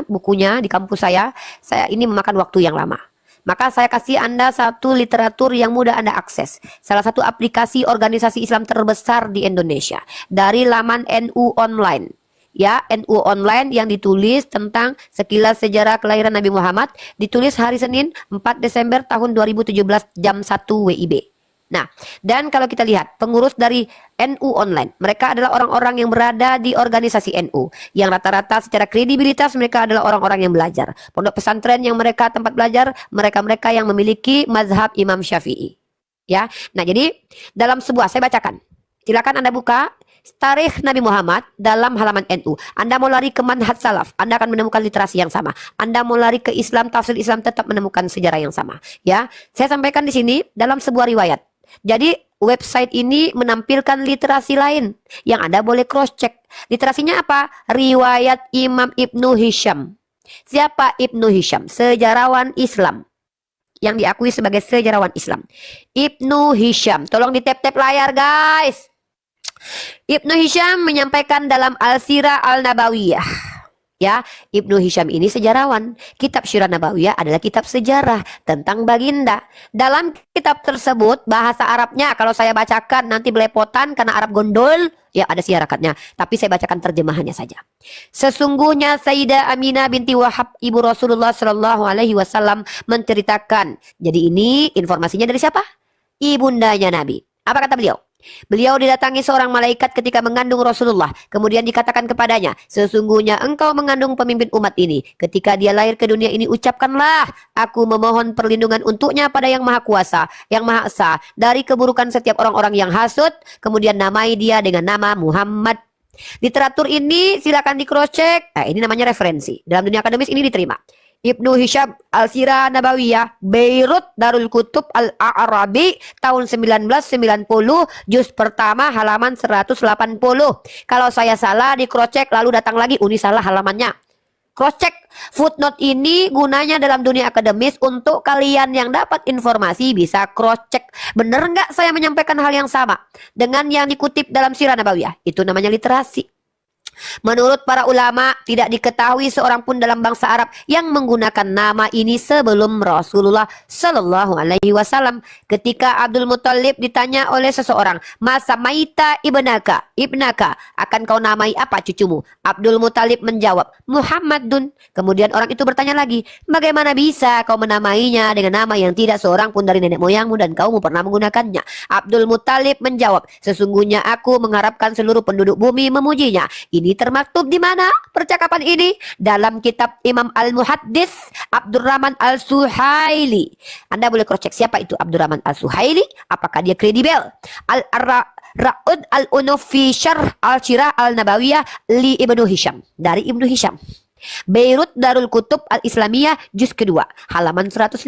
A: bukunya di kampus saya. Ini memakan waktu yang lama. Maka saya kasih Anda satu literatur yang mudah Anda akses. Salah satu aplikasi organisasi Islam terbesar di Indonesia dari laman NU Online. Ya, NU Online yang ditulis tentang sekilas sejarah kelahiran Nabi Muhammad, ditulis hari Senin 4 Desember tahun 2017 jam 1 WIB. Nah, dan kalau kita lihat pengurus dari NU Online, mereka adalah orang-orang yang berada di organisasi NU, yang rata-rata secara kredibilitas mereka adalah orang-orang yang belajar. Pondok pesantren yang mereka tempat belajar, mereka-mereka yang memiliki mazhab Imam Syafi'i. Ya, nah jadi dalam sebuah, saya bacakan. Silakan Anda buka tarikh Nabi Muhammad dalam halaman NU. Anda mau lari ke manhaj salaf, Anda akan menemukan literasi yang sama. Anda mau lari ke Islam, tafsir Islam, tetap menemukan sejarah yang sama. Ya, saya sampaikan di sini dalam sebuah riwayat. Jadi website ini menampilkan literasi lain yang Anda boleh cross check. Literasinya apa? Riwayat Imam Ibnu Hisham. Siapa Ibnu Hisham? Sejarawan Islam yang diakui sebagai sejarawan Islam. Ibnu Hisham, tolong di tap-tap layar guys. Ibnu Hisham menyampaikan dalam Al-Sirah Al-Nabawiyah. Ya, Ibnu Hisham ini sejarawan. Kitab Sirah Nabawiyah adalah kitab sejarah tentang baginda. Dalam kitab tersebut bahasa Arabnya kalau saya bacakan nanti belepotan karena Arab gondol, ya ada siarakatnya. Tapi saya bacakan terjemahannya saja. Sesungguhnya Sayyidah Aminah binti Wahab ibu Rasulullah Shallallahu Alaihi Wasallam menceritakan. Jadi ini informasinya dari siapa? Ibundanya Nabi. Apa kata beliau? Beliau didatangi seorang malaikat ketika mengandung Rasulullah. Kemudian dikatakan kepadanya, sesungguhnya engkau mengandung pemimpin umat ini. Ketika dia lahir ke dunia ini, ucapkanlah, aku memohon perlindungan untuknya pada yang maha kuasa, yang maha esa, dari keburukan setiap orang-orang yang hasut. Kemudian namai dia dengan nama Muhammad. Literatur ini silakan di cross check. Ini namanya referensi. Dalam dunia akademis ini diterima. Ibnu Hisham Al-Sirah Nabawiyah, Beirut, Darul Kutub Al-Arabi, tahun 1990, juz pertama halaman 180. Kalau saya salah di cross check lalu datang lagi, Uni salah halamannya. Cross check. Footnote ini gunanya dalam dunia akademis untuk kalian yang dapat informasi bisa cross check. Bener nggak saya menyampaikan hal yang sama dengan yang dikutip dalam Sirah Nabawiyah? Itu namanya literasi. Menurut para ulama, tidak diketahui seorang pun dalam bangsa Arab yang menggunakan nama ini sebelum Rasulullah Shallallahu Alaihi Wasallam. Ketika Abdul Muthalib ditanya oleh seseorang, masa maita ibnaka, akan kau namai apa cucumu? Abdul Muthalib menjawab, Muhammadun. Kemudian orang itu bertanya lagi, bagaimana bisa kau menamainya dengan nama yang tidak seorang pun dari nenek moyangmu dan kamu pernah menggunakannya? Abdul Muthalib menjawab, sesungguhnya aku mengharapkan seluruh penduduk bumi memujinya. Ini termaktub di mana percakapan ini? Dalam kitab Imam Al-Muhaddis Abdurrahman Al-Suhaili. Anda boleh cross check siapa itu Abdurrahman Al-Suhaili, apakah dia kredibel? Ra'ud Al-Unuf fi Syarh Al-Sirah Al-Nabawiyah li Ibnu Hisham, dari Ibnu Hisham. Beirut Darul Kutub Al-Islamiyah juz kedua halaman 150.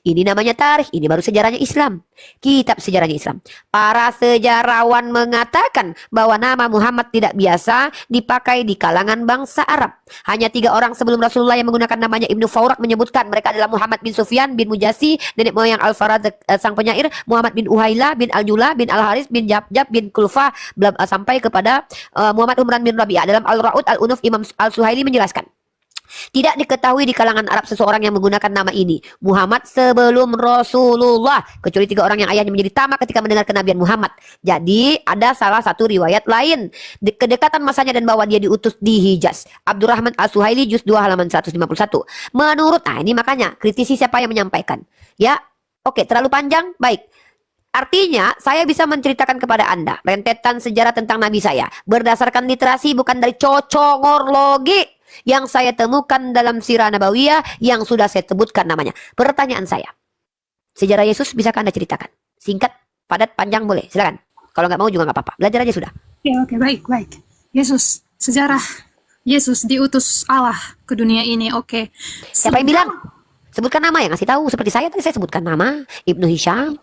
A: Ini namanya tarikh, ini baru sejarahnya Islam. Kitab sejarahnya Islam. Para sejarawan mengatakan bahwa nama Muhammad tidak biasa dipakai di kalangan bangsa Arab. Hanya 3 orang sebelum Rasulullah yang menggunakan namanya. Ibnu Faurak menyebutkan mereka adalah Muhammad bin Sufyan bin Mujasi, nenek moyang Al-Farad sang penyair, Muhammad bin Uhailah bin Al-Jula bin Al-Haris bin Jabjab bin Kulfa, sampai kepada Muhammad Umran bin Rabi'ah. Dalam Al-Ra'ud Al-Unuf Imam Al-Suhaili menjelaskan, tidak diketahui di kalangan Arab seseorang yang menggunakan nama ini Muhammad sebelum Rasulullah, kecuali 3 orang yang ayahnya menjadi tamak ketika mendengar kenabian Muhammad. Jadi ada salah satu riwayat lain kedekatan masanya dan bahwa dia diutus di Hijaz. Abdurrahman Al-Suhaili juz 2 halaman 151. Menurut ini makanya kritisi siapa yang menyampaikan. Ya, oke, terlalu panjang. Baik. Artinya, saya bisa menceritakan kepada Anda rentetan sejarah tentang Nabi saya berdasarkan literasi, bukan dari cocongorlogi. yang saya temukan dalam Sirah Nabawiyah yang sudah saya sebutkan namanya. Pertanyaan saya, sejarah Yesus bisakah Anda ceritakan? Singkat, padat, panjang boleh, silakan. Kalau nggak mau juga nggak apa-apa, belajar aja sudah.
B: Oke, baik. Yesus, sejarah Yesus diutus Allah ke dunia ini. Oke.
A: Siapa yang bilang? Sebutkan nama yang ngasih tahu. Seperti saya tadi saya sebutkan nama Ibnu Hisham.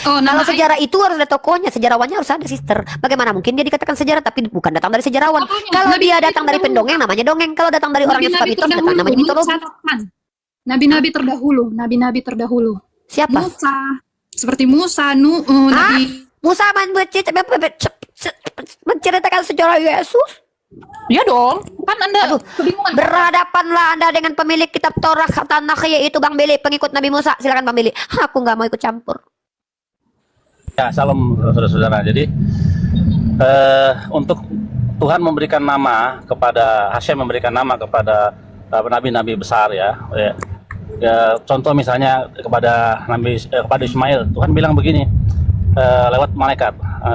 B: Oh, nama
A: Kalau sejarah itu harus ada tokohnya, sejarawannya harus ada, sister. Bagaimana mungkin dia dikatakan sejarah tapi bukan datang dari sejarawan?
B: Tokohnya,
A: Kalau
B: Nabi-
A: dia
B: Nabi
A: datang dari
B: terdahulu.
A: pendongeng namanya dongeng. Kalau datang dari orang yang suka mitos datang namanya mitologi.
B: catatan. Nabi-nabi terdahulu.
A: Siapa?
B: Musa, seperti Musa, Nabi.
A: Musa menceritakan sejarah Yesus.
B: Iya dong, kan Anda kebingungan.
A: Berhadapanlah Anda dengan pemilik kitab Torah Tanakh, yaitu Bang Beli, pengikut Nabi Musa. Silakan Bang Beli. Aku nggak mau ikut campur.
C: Ya, salam saudara-saudara. Jadi untuk Tuhan memberikan nama kepada Hashem, memberikan nama kepada nabi-nabi besar ya. Contoh misalnya kepada Ismail, Tuhan bilang begini lewat malaikat,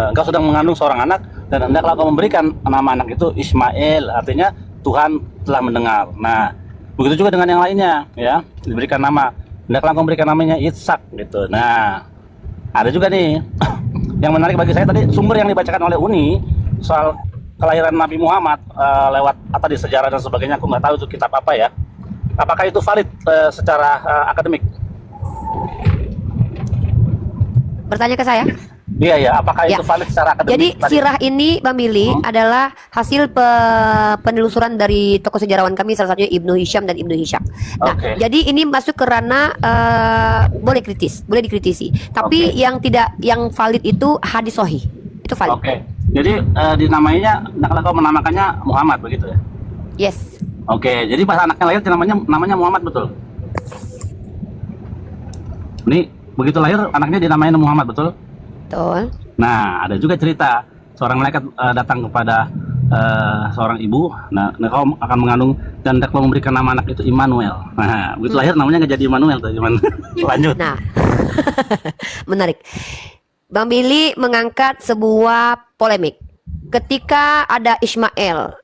C: engkau sedang mengandung seorang anak dan hendaklah kau memberikan nama anak itu Ismail, artinya Tuhan telah mendengar. Nah, begitu juga dengan yang lainnya ya, diberikan nama, hendaklah kau memberikan namanya Ishak gitu. Nah, ada juga nih yang menarik bagi saya tadi, sumber yang dibacakan oleh Uni soal kelahiran Nabi Muhammad lewat apa di sejarah dan sebagainya, aku nggak tahu itu kitab apa ya. Apakah itu valid secara akademik?
A: Bertanya ke saya.
C: Iya, apakah
A: Ya.
C: itu valid secara akademik?
A: Jadi
C: tadi?
A: sirah ini Bang Billy adalah hasil penelusuran dari tokoh sejarawan kami, salah satunya Ibnu Hisham dan Ibnu Hisham. Nah,
C: Oke.
A: jadi ini masuk ke ranah boleh dikritisi. Tapi
C: Oke.
A: yang valid itu hadis sahih. Itu valid.
C: Oke. Jadi dinamainya, kalau kau menamakannya Muhammad begitu ya?
A: Yes.
C: Oke. Jadi pas anaknya lahir namanya Muhammad, betul? Ini begitu lahir anaknya dinamain Muhammad, betul?
A: Betul.
C: Nah, ada juga cerita seorang malaikat datang kepada seorang ibu. Nah, kau akan mengandung dan kau memberikan nama anak itu Immanuel. Nah, begitu lahir namanya nggak jadi Immanuel tuh, gimana? Lanjut.
A: Nah, menarik. Bang Billy mengangkat sebuah polemik. Ketika ada Ismail,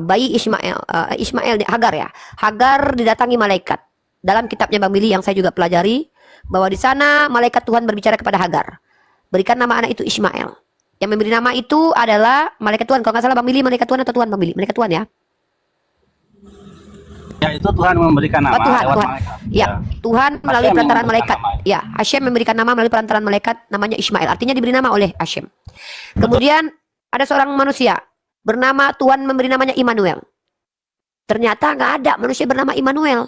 A: bayi Ismail Hagar ya. Hagar didatangi malaikat. Dalam kitabnya Bang Billy yang saya juga pelajari, bahwa di sana malaikat Tuhan berbicara kepada Hagar. Berikan nama anak itu Ismail. Yang memberi nama itu adalah malaikat Tuhan. Kalau nggak salah Bang Billy, malaikat Tuhan atau Tuhan Bang Billy? Malaikat Tuhan ya.
C: Ya, itu Tuhan memberikan nama
A: Tuhan,
C: lewat
A: Tuhan.
C: malaikat.
A: Ya, Tuhan melalui
C: Hashem
A: perantaran
C: memberikan
A: malaikat.
C: nama.
A: Ya, Hashem memberikan nama melalui perantaran malaikat, namanya Ismail. Artinya diberi nama oleh Hashem. Kemudian ada seorang manusia bernama, Tuhan memberi namanya Immanuel. Ternyata nggak ada manusia bernama Immanuel.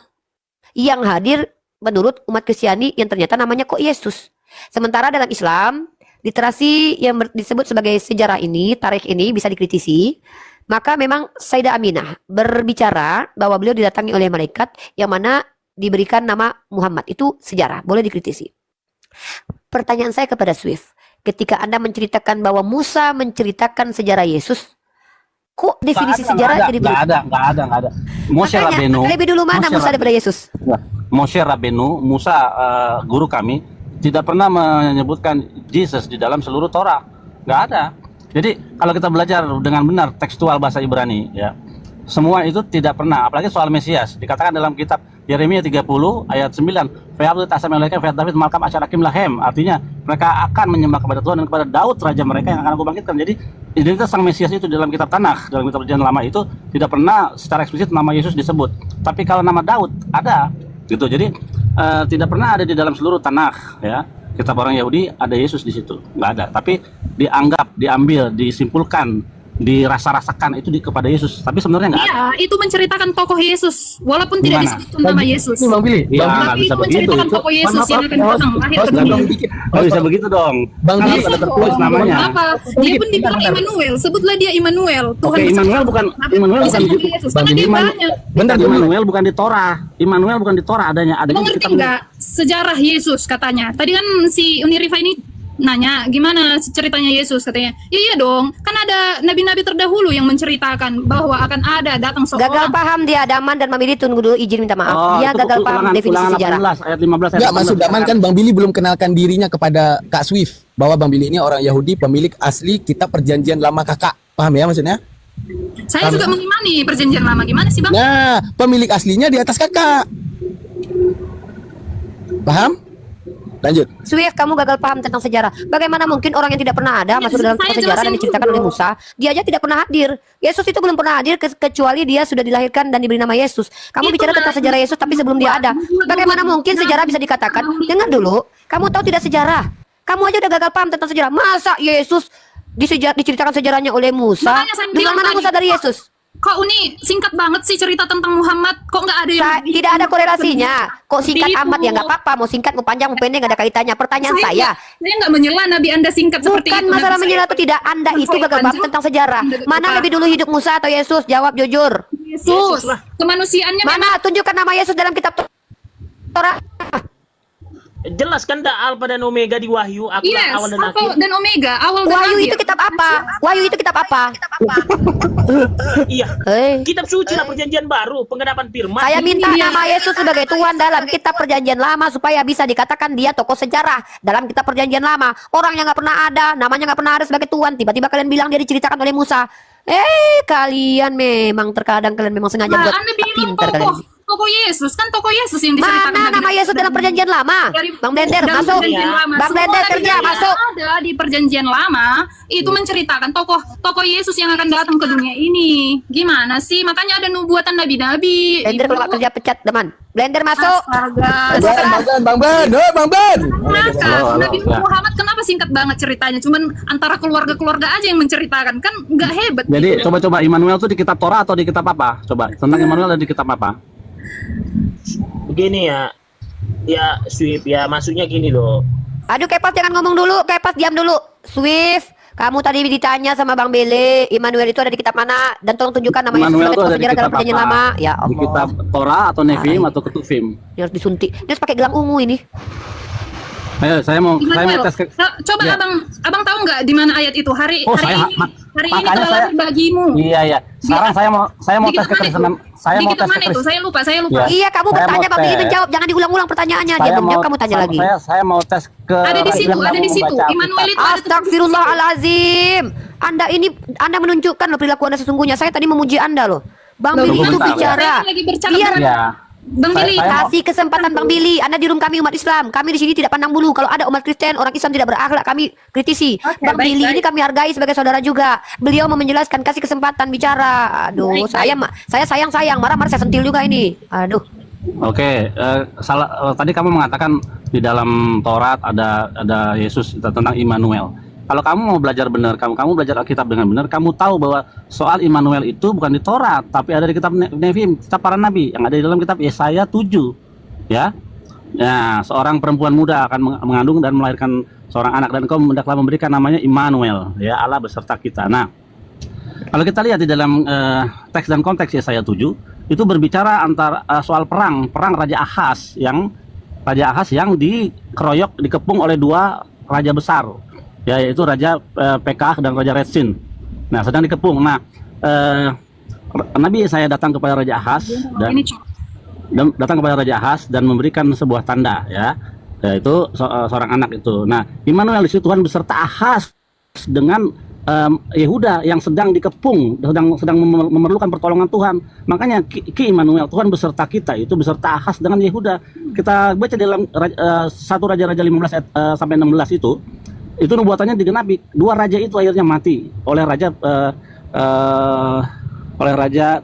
A: Yang hadir menurut umat Kristiani yang ternyata namanya kok Yesus. Sementara dalam Islam, literasi yang disebut sebagai sejarah ini, tarikh ini bisa dikritisi. Maka memang Sayyidah Aminah berbicara bahwa beliau didatangi oleh malaikat yang mana diberikan nama Muhammad. Itu sejarah, boleh dikritisi. Pertanyaan saya kepada Swift, ketika Anda menceritakan bahwa Musa menceritakan sejarah Yesus, kok definisi sejarah jadi
C: nggak ada. Moshe
A: Makanya,
C: Rabbeinu.
A: lebih dulu mana Musa daripada Yesus?
C: Moshe Rabbeinu, Musa guru kami tidak pernah menyebutkan Jesus di dalam seluruh Torah. Nggak ada. Jadi kalau kita belajar dengan benar tekstual bahasa Ibrani ya, semua itu tidak pernah, apalagi soal Mesias. Dikatakan dalam kitab Yeremia 30 ayat 9, "Fa'abdu tasam malaika fa David malkam asyarakim lahem." Artinya mereka akan menyembah kepada Tuhan dan kepada Daud raja mereka yang akan aku bangkitkan. Jadi identitas sang Mesias itu dalam kitab Tanakh, dalam kitab Perjanjian Lama itu tidak pernah secara eksplisit nama Yesus disebut. Tapi kalau nama Daud ada gitu. Jadi tidak pernah ada di dalam seluruh Tanakh ya. Kitab orang Yahudi ada Yesus di situ, nggak ada. Tapi dianggap, diambil, disimpulkan, dirasa-rasakan itu kepada Yesus. Tapi sebenarnya nggak ada.
B: Iya, itu menceritakan tokoh Yesus, walaupun tidak
C: Gimana?
B: disebut nama Yesus.
D: Ini Bang Billy,
C: Iya,
D: Bang
C: nggak
B: Tapi
C: bisa
B: itu
C: begitu.
B: menceritakan tokoh Yesus yang akan datang lahir ke dunia.
C: Nggak bisa begitu dong.
D: Bang
C: Harus
D: Billy,
C: ada tertulis namanya.
B: Apa? Dia pun dibilang Immanuel, sebutlah dia Immanuel.
C: Oke, Immanuel bukan
B: bisa
C: di
B: Yesus, karena dia banyak.
D: bentar dulu.
C: Immanuel bukan di Torah. Immanuel bukan di Torah adanya di
B: Mengerti
C: kitab.
B: nggak sejarah Yesus katanya? Tadi kan si Unirifa ini nanya gimana ceritanya Yesus katanya. Ya, iya dong, kan ada nabi-nabi terdahulu yang menceritakan bahwa akan ada datang
A: Gagal
B: seorang.
A: paham dia Daman dan Mamili, tunggu dulu izin minta maaf. Dia
C: itu
A: gagal paham definisi
C: ulangan
A: sejarah.
C: 18, ayat 15 ayat
D: Enggak,
C: 18.
D: maksud Daman kan Bang Billy belum kenalkan dirinya kepada Kak Swift bahwa Bang Billy ini orang Yahudi, pemilik asli kitab Perjanjian Lama Kakak. Paham ya maksudnya?
B: Saya juga mengimani perjanjian lama. Gimana sih, Bang?
D: Nah, pemilik aslinya di atas kakak. Paham? Lanjut.
A: Swift, kamu gagal paham tentang sejarah. Bagaimana mungkin orang yang tidak pernah ada masuk dalam
B: saya
A: sejarah dan
B: jelasin
A: diceritakan oleh
B: dulu.
A: Musa, dia aja tidak pernah hadir. Yesus itu belum pernah hadir kecuali dia sudah dilahirkan dan diberi nama Yesus. Kamu
B: Itu
A: bicara
B: kan
A: tentang sejarah Yesus tapi sebelum dia ada. Bagaimana mungkin sejarah bisa dikatakan? Dengar dulu, kamu tahu tidak sejarah? Kamu aja udah gagal paham tentang sejarah. Masa Yesus diceritakan sejarahnya oleh Musa?
B: Makanya saya
A: Di
B: bilang
A: mana
B: tadi,
A: Musa dari Yesus?
B: Kok Uni singkat banget sih cerita tentang Muhammad? Kok nggak ada yang
A: Tidak ada korelasinya. Kok singkat
B: Seperti
A: amat
B: itu.
A: ya nggak apa-apa. Mau singkat mau panjang mau pendek nggak ada kaitannya. Pertanyaan saya,
B: nggak menyela Nabi Anda singkat seperti
A: bukan
B: itu.
A: masalah
B: Nabi
A: menyela
B: saya-
A: atau tidak. Anda itu
B: Saya
A: gagal paham
B: lanjut.
A: tentang sejarah. Mana lebih dulu hidup Musa atau Yesus? Jawab jujur.
B: Yesus kemanusiaannya memang
A: Mana tunjukkan nama Yesus dalam kitab Torah.
G: Jelas kan dah Alfa dan Omega di Wahyu, aku
B: yes,
G: awal dan
B: Alpha
G: akhir.
B: dan Omega, awal dan
A: Wahyu
B: akhir.
A: itu kitab apa? Wahyu itu kitab apa?
G: Iya.
A: Hei.
G: Kitab suci lah perjanjian baru, pengenapan firman.
A: Saya minta
B: Iya.
A: nama Yesus sebagai Tuhan dalam kitab perjanjian lama supaya bisa dikatakan dia tokoh sejarah dalam kitab perjanjian lama. Orang yang nggak pernah ada, namanya nggak pernah ada sebagai Tuhan, tiba-tiba kalian bilang dia diceritakan oleh Musa. Kalian memang terkadang kalian memang sengaja
B: Nah,
A: buat
B: Anda bilang
A: pintar kalian.
B: tokoh Yesus kan tokoh Yesus yang diceritakan
A: Mana nama Yesus dalam perjanjian lama? Bang Blender
B: dalam
A: masuk.
B: perjanjian lama.
A: Bang
B: Semua
A: Blender
B: nabi
A: kerja
B: yang
A: masuk.
B: ada di perjanjian lama itu menceritakan tokoh Yesus yang akan datang ke dunia ini. Gimana sih? Makanya ada nubuatan nabi-nabi.
A: Blender kalau nggak kerja pecat teman. Blender masuk.
D: Bang Ben. Oh, Bang Ben.
C: Halo,
B: Nabi
C: ya.
B: Muhammad kenapa singkat banget ceritanya? Cuman antara keluarga-keluarga aja yang menceritakan, kan nggak hebat.
C: Jadi
B: gitu.
C: coba-coba Immanuel tuh di kitab Torah atau di kitab apa? Coba tentang Immanuel ada di kitab apa?
G: Begini ya. Ya, Swift ya, maksudnya gini loh.
A: Aduh Kepas jangan ngomong dulu. Kepas diam dulu. Swift. Kamu tadi ditanya sama Bang Bele, Immanuel itu ada di kitab mana? Dan tolong tunjukkan nama Yesus
C: Immanuel
A: sebagai
C: tuh
A: tokoh
C: ada di
A: sejarah dalam
C: kitab
A: perjanjian
C: apa?
A: lama. Ya
C: Di kitab
A: Allah.
C: Torah atau Nevim atau Ketuvim?
A: Dia harus disuntik. Dia harus pakai gelang ungu ini.
C: Ayo, saya mau
B: Immanuel,
C: tes ke...
B: coba
C: Ya.
B: abang tahu nggak di mana ayat itu? Hari
C: Oh,
B: hari
C: saya-
B: ini
C: ma-
B: hari ini
C: makanya
B: telah
C: saya-
B: lahir bagimu.
C: Iya, iya. Sekarang saya mau
B: Di
C: tes
B: kitab mana itu?
C: kekristenan. Saya
B: Di
C: mau
B: kitab
C: tes
B: mana itu?
C: kekristenan.
B: Saya lupa.
C: Ya.
A: Iya, kamu
C: Saya
A: bertanya
C: mau
A: Bang Bele
C: tes.
A: menjawab. Jangan diulang-ulang pertanyaannya. Dia belum jawab, kamu tanya lagi.
C: Saya mau tes ke
B: Ada di situ,
C: yang
B: ada di
C: kamu
B: situ.
C: baca
B: Immanuel
C: Alkitab.
B: itu ada
A: Astagfirullahalazim. Anda menunjukkan loh perilaku Anda sesungguhnya. Saya tadi memuji Anda loh. Bang
B: Loh,
A: Billy
C: tunggu
A: itu
C: bentar,
A: bicara.
B: Saya lagi bercakap
A: Biar
B: dengan
C: Ya.
B: Bang
C: Saya-
B: Billy.
C: saya mau-
A: kasih kesempatan Bang Billy. Anda di room kami umat Islam. Kami di sini tidak pandang bulu. Kalau ada umat Kristen, orang Islam tidak berakhlak, kami kritisi.
B: Oke,
A: Bang
B: baik,
A: Billy
B: baik.
A: ini kami hargai sebagai saudara juga. Beliau mau menjelaskan, kasih kesempatan bicara. Aduh,
B: Baik,
A: saya sayang, marah-marah saya sentil juga ini. Aduh.
C: Oke, tadi kamu mengatakan di dalam Taurat ada Yesus tentang Immanuel. Kalau kamu mau belajar benar, kamu belajar Alkitab dengan benar, kamu tahu bahwa soal Immanuel itu bukan di Taurat, tapi ada di kitab Nevim, kitab para nabi yang ada di dalam kitab Yesaya 7. Ya. Nah, seorang perempuan muda akan mengandung dan melahirkan seorang anak dan kau hendaklah memberikan namanya Immanuel, ya, Allah beserta kita. Nah, kalau kita lihat di dalam teks dan konteks Yesaya 7 itu berbicara antara soal perang Raja Ahaz yang dikepung oleh dua raja besar, ya, yaitu Raja PK dan Raja Retsin. Nah, sedang dikepung. Nah, Nabi Yesaya datang kepada Raja Ahaz
B: Ini cuma
C: dan memberikan sebuah tanda, ya, yaitu seorang anak itu. Nah, Immanuel di situ Tuhan beserta Ahaz dengan Yehuda yang sedang dikepung, sedang memerlukan pertolongan Tuhan. Makanya Ki Immanuel, Tuhan beserta kita, itu beserta Ahaz dengan Yehuda. Kita baca dalam 1 Raja-Raja 15 sampai 16 itu nubuatannya digenapi. Dua raja itu akhirnya mati oleh Raja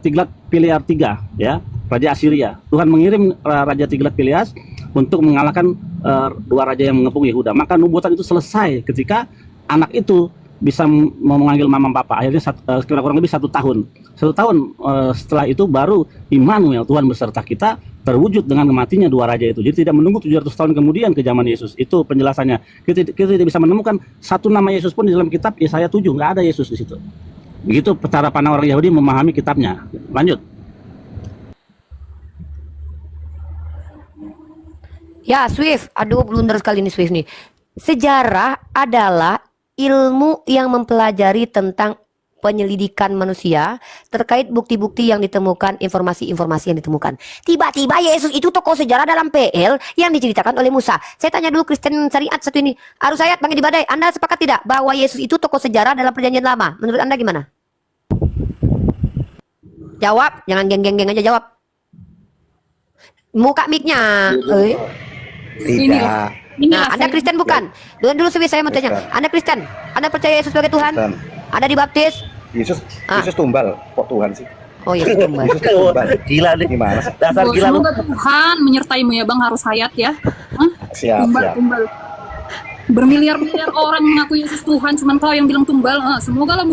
C: Tiglat-Pileser III, ya, Raja Assyria. Tuhan mengirim Raja Tiglat-Pileser untuk mengalahkan dua raja yang mengepung Yehuda. Maka nubuatan itu selesai ketika anak itu bisa memanggil mama papa. Akhirnya kurang lebih 1 tahun. 1 tahun setelah itu baru Immanuel, Tuhan beserta kita, terwujud dengan matinya dua raja itu. Jadi tidak menunggu 700 tahun kemudian ke zaman Yesus. Itu penjelasannya. Kita tidak bisa menemukan satu nama Yesus pun di dalam kitab Yesaya 7. Nggak ada Yesus di situ. Begitu cara pandang orang Yahudi memahami kitabnya. Lanjut.
A: Ya, Swift. Aduh, blunder sekali ini Swift nih. Sejarah adalah ilmu yang mempelajari tentang penyelidikan manusia terkait bukti-bukti yang ditemukan, informasi-informasi yang ditemukan. Tiba-tiba Yesus itu tokoh sejarah dalam PL yang diceritakan oleh Musa. Saya tanya dulu Kristen Syariat satu ini. Arus Ayat, Bang Edi Badai, Anda sepakat tidak bahwa Yesus itu tokoh sejarah dalam perjanjian lama? Menurut Anda gimana? Jawab, jangan geng-geng aja jawab. Muka mic-nya.
B: Inilah
A: Nah, Anda
B: saya-
A: Kristen bukan? Dulu Swi, saya mau tanya. Anda Kristen? Anda percaya Yesus sebagai Tuhan? Anda dibaptis?
H: Yesus
A: Ah.
H: Yesus tumbal kok Tuhan sih?
A: Oh Yesus tumbal.
H: Yesus tumbal.
G: Gila nih.
H: Gimana sih?
G: Dasar gila lu.
B: Semoga Tuhan menyertaimu ya Bang, harus hayat ya. Hah?
H: Siap,
B: Tumbal,
H: siap.
B: tumbal. Bermiliar-miliar orang mengaku Yesus Tuhan, cuman kau yang bilang tumbal. Semoga lah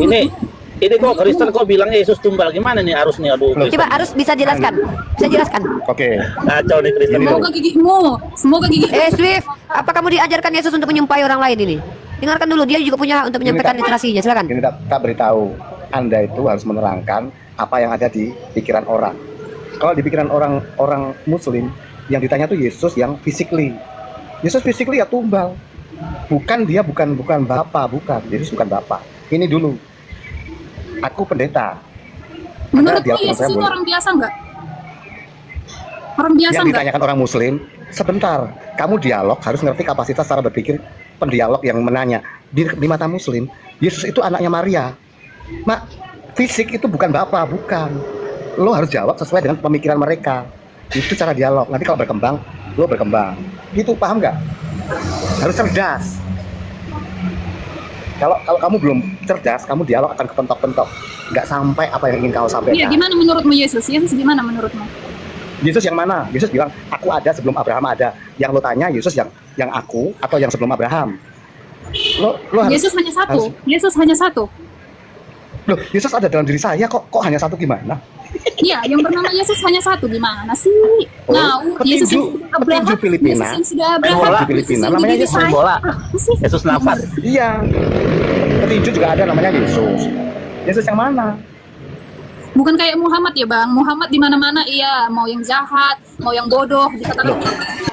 G: Ini kok Kristen kok bilangnya Yesus tumbal, gimana nih harusnya? Aduh,
A: Coba harus bisa jelaskan. Bisa jelaskan.
H: Oke.
G: kacau nih Kristen.
B: Semoga gigimu, semoga gigi.
A: Swift, apa kamu diajarkan Yesus untuk menyumpahi orang lain ini? Dengarkan dulu, dia juga punya hak untuk menyampaikan literasinya. Silakan.
H: Ini tak beritahu. Anda itu harus menerangkan apa yang ada di pikiran orang. Kalau di pikiran orang Muslim, yang ditanya tuh Yesus yang physically. Yesus physically ya tumbal. Bukan dia bukan Bapa, bukan. Yesus bukan Bapa. Ini dulu. Aku pendeta.
B: Menurutmu
H: Anda
B: Yesus itu
H: boleh.
B: orang biasa nggak? Orang biasa
H: Yang
B: nggak?
H: ditanyakan orang Muslim, sebentar, kamu dialog harus ngerti kapasitas cara berpikir pendialog yang menanya. Di mata Muslim, Yesus itu anaknya Maria. Mak, fisik itu bukan Bapa, bukan. Lo harus jawab sesuai dengan pemikiran mereka. Itu cara dialog. Nanti kalau berkembang, lo berkembang. Gitu, paham nggak? Harus cerdas. Kalau kamu belum cerdas, kamu dialog akan kepentok-pentok. Nggak sampai apa yang ingin kau
B: Iya,
H: sampaikan.
B: gimana menurutmu Yesus? Yesus gimana menurutmu?
H: Yesus yang mana? Yesus bilang, aku ada sebelum Abraham ada. Yang lo tanya, Yesus yang aku atau yang sebelum Abraham? Lo harus,
B: Yesus hanya satu.
H: harus-
B: Yesus hanya satu.
H: loh, Yesus ada dalam diri saya kok hanya satu gimana?
B: Iya, yang bernama Yesus hanya satu. Gimana sih?
H: Oh,
B: Nah, Yesus yang
H: petinju-
B: sudah Abraham,
H: petinju Filipina.
B: Yesus yang sudah Abraham,
H: Bola di
B: Yesus
H: Filipina,
B: yang
H: namanya
B: di diri
H: Yesus
B: saya.
C: bola.
B: Apa sih?
C: Yesus nafas.
H: Iya, petinju juga ada namanya Yesus. Yesus yang mana?
B: Bukan kayak Muhammad ya Bang. Muhammad di mana-mana iya, mau yang jahat, mau yang bodoh dikatakan.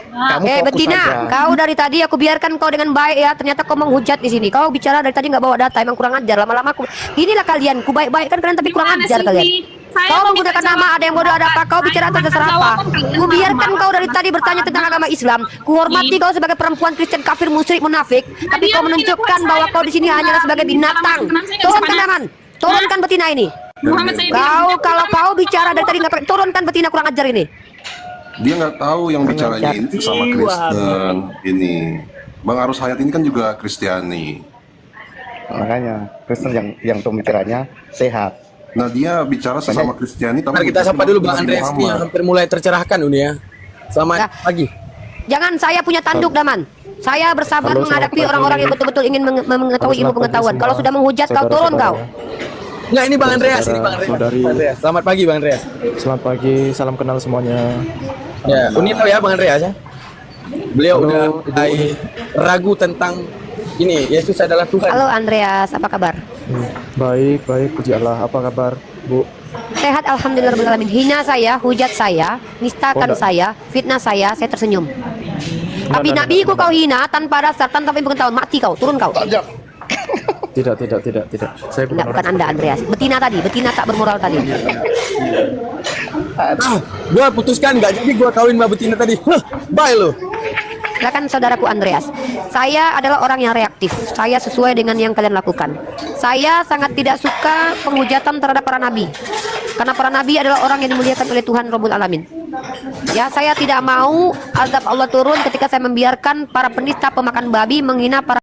B: Nah,
H: Kamu fokus
A: Betina,
H: aja.
A: kau dari tadi aku biarkan kau dengan baik ya. Ternyata kau menghujat di sini. Kau bicara dari tadi nggak bawa data, emang kurang ajar. Lama-lama aku, inilah kalian. Ku baik-baik kan kalian tapi kurang
B: gimana
A: ajar
B: sih,
A: kalian.
B: Bi? Saya
A: Kau
B: mau
A: menggunakan
B: minta
A: nama, ada yang bodoh, ada apa? Kau bicara atas dasar apa? Ku biarkan kau dari tadi bertanya tentang agama Islam. Ku hormati kau sebagai perempuan Kristen kafir musyrik munafik. Tapi kau menunjukkan bahwa kau di sini hanyalah sebagai binatang. Turunkan aman, turunkan betina ini.
B: Muhammad saya
A: Kau kalau kau bicara dari tadi nggak pakai turunkan betina kurang ajar ini.
I: Dia nggak tahu yang bicaranya ini sama Kristen ini. Bang Arus Hayat ini kan juga Kristiani.
H: Makanya Kristen yang pemikirannya sehat.
I: Nah dia bicara sesama Kristiani tapi
D: Mari kita sapa dulu Bang
I: Nabi
D: Andreas ini yang
I: Muhammad.
D: hampir mulai tercerahkan ini ya. Selamat
A: Ya.
D: pagi.
A: Jangan, saya punya tanduk Daman. Saya bersabar
H: Halo,
A: menghadapi
H: selamat
A: orang-orang
H: pagi.
A: yang betul-betul ingin mengetahui ilmu pengetahuan. Kalau sudah menghujat kau turun kau.
D: Enggak, ini Bang Andreas, ini Bang Andreas. Bang Andreas. Selamat pagi Bang Andreas.
J: Selamat pagi, salam kenal semuanya.
D: Ya, ini tahu ya Bang Andreas ya. Beliau udah mulai ragu tentang ini Yesus adalah Tuhan.
A: Halo Andreas, apa kabar?
J: Baik, baik, puji Allah. Apa kabar, Bu?
A: Sehat alhamdulillahirabbil alamin. Hina saya, hujat saya, nistakan saya, fitnah saya tersenyum. Tapi nabiku kau hina tanpa dasar, tanpa ilmu pengetahuan, mati kau, turun kau.
J: Tidak. Saya bukan
A: Enggak, bukan Anda Andreas. Betina tadi, betina tak bermoral tadi.
D: Gua putuskan nggak jadi gua kawin sama betina tadi. Bye lu.
A: Silakan saudaraku Andreas. Saya adalah orang yang reaktif. Saya sesuai dengan yang kalian lakukan. Saya sangat tidak suka penghujatan terhadap para nabi. Karena para nabi adalah orang yang dimuliakan oleh Tuhan Rabbul Alamin. Ya, saya tidak mau azab Allah turun ketika saya membiarkan para penista pemakan babi menghina para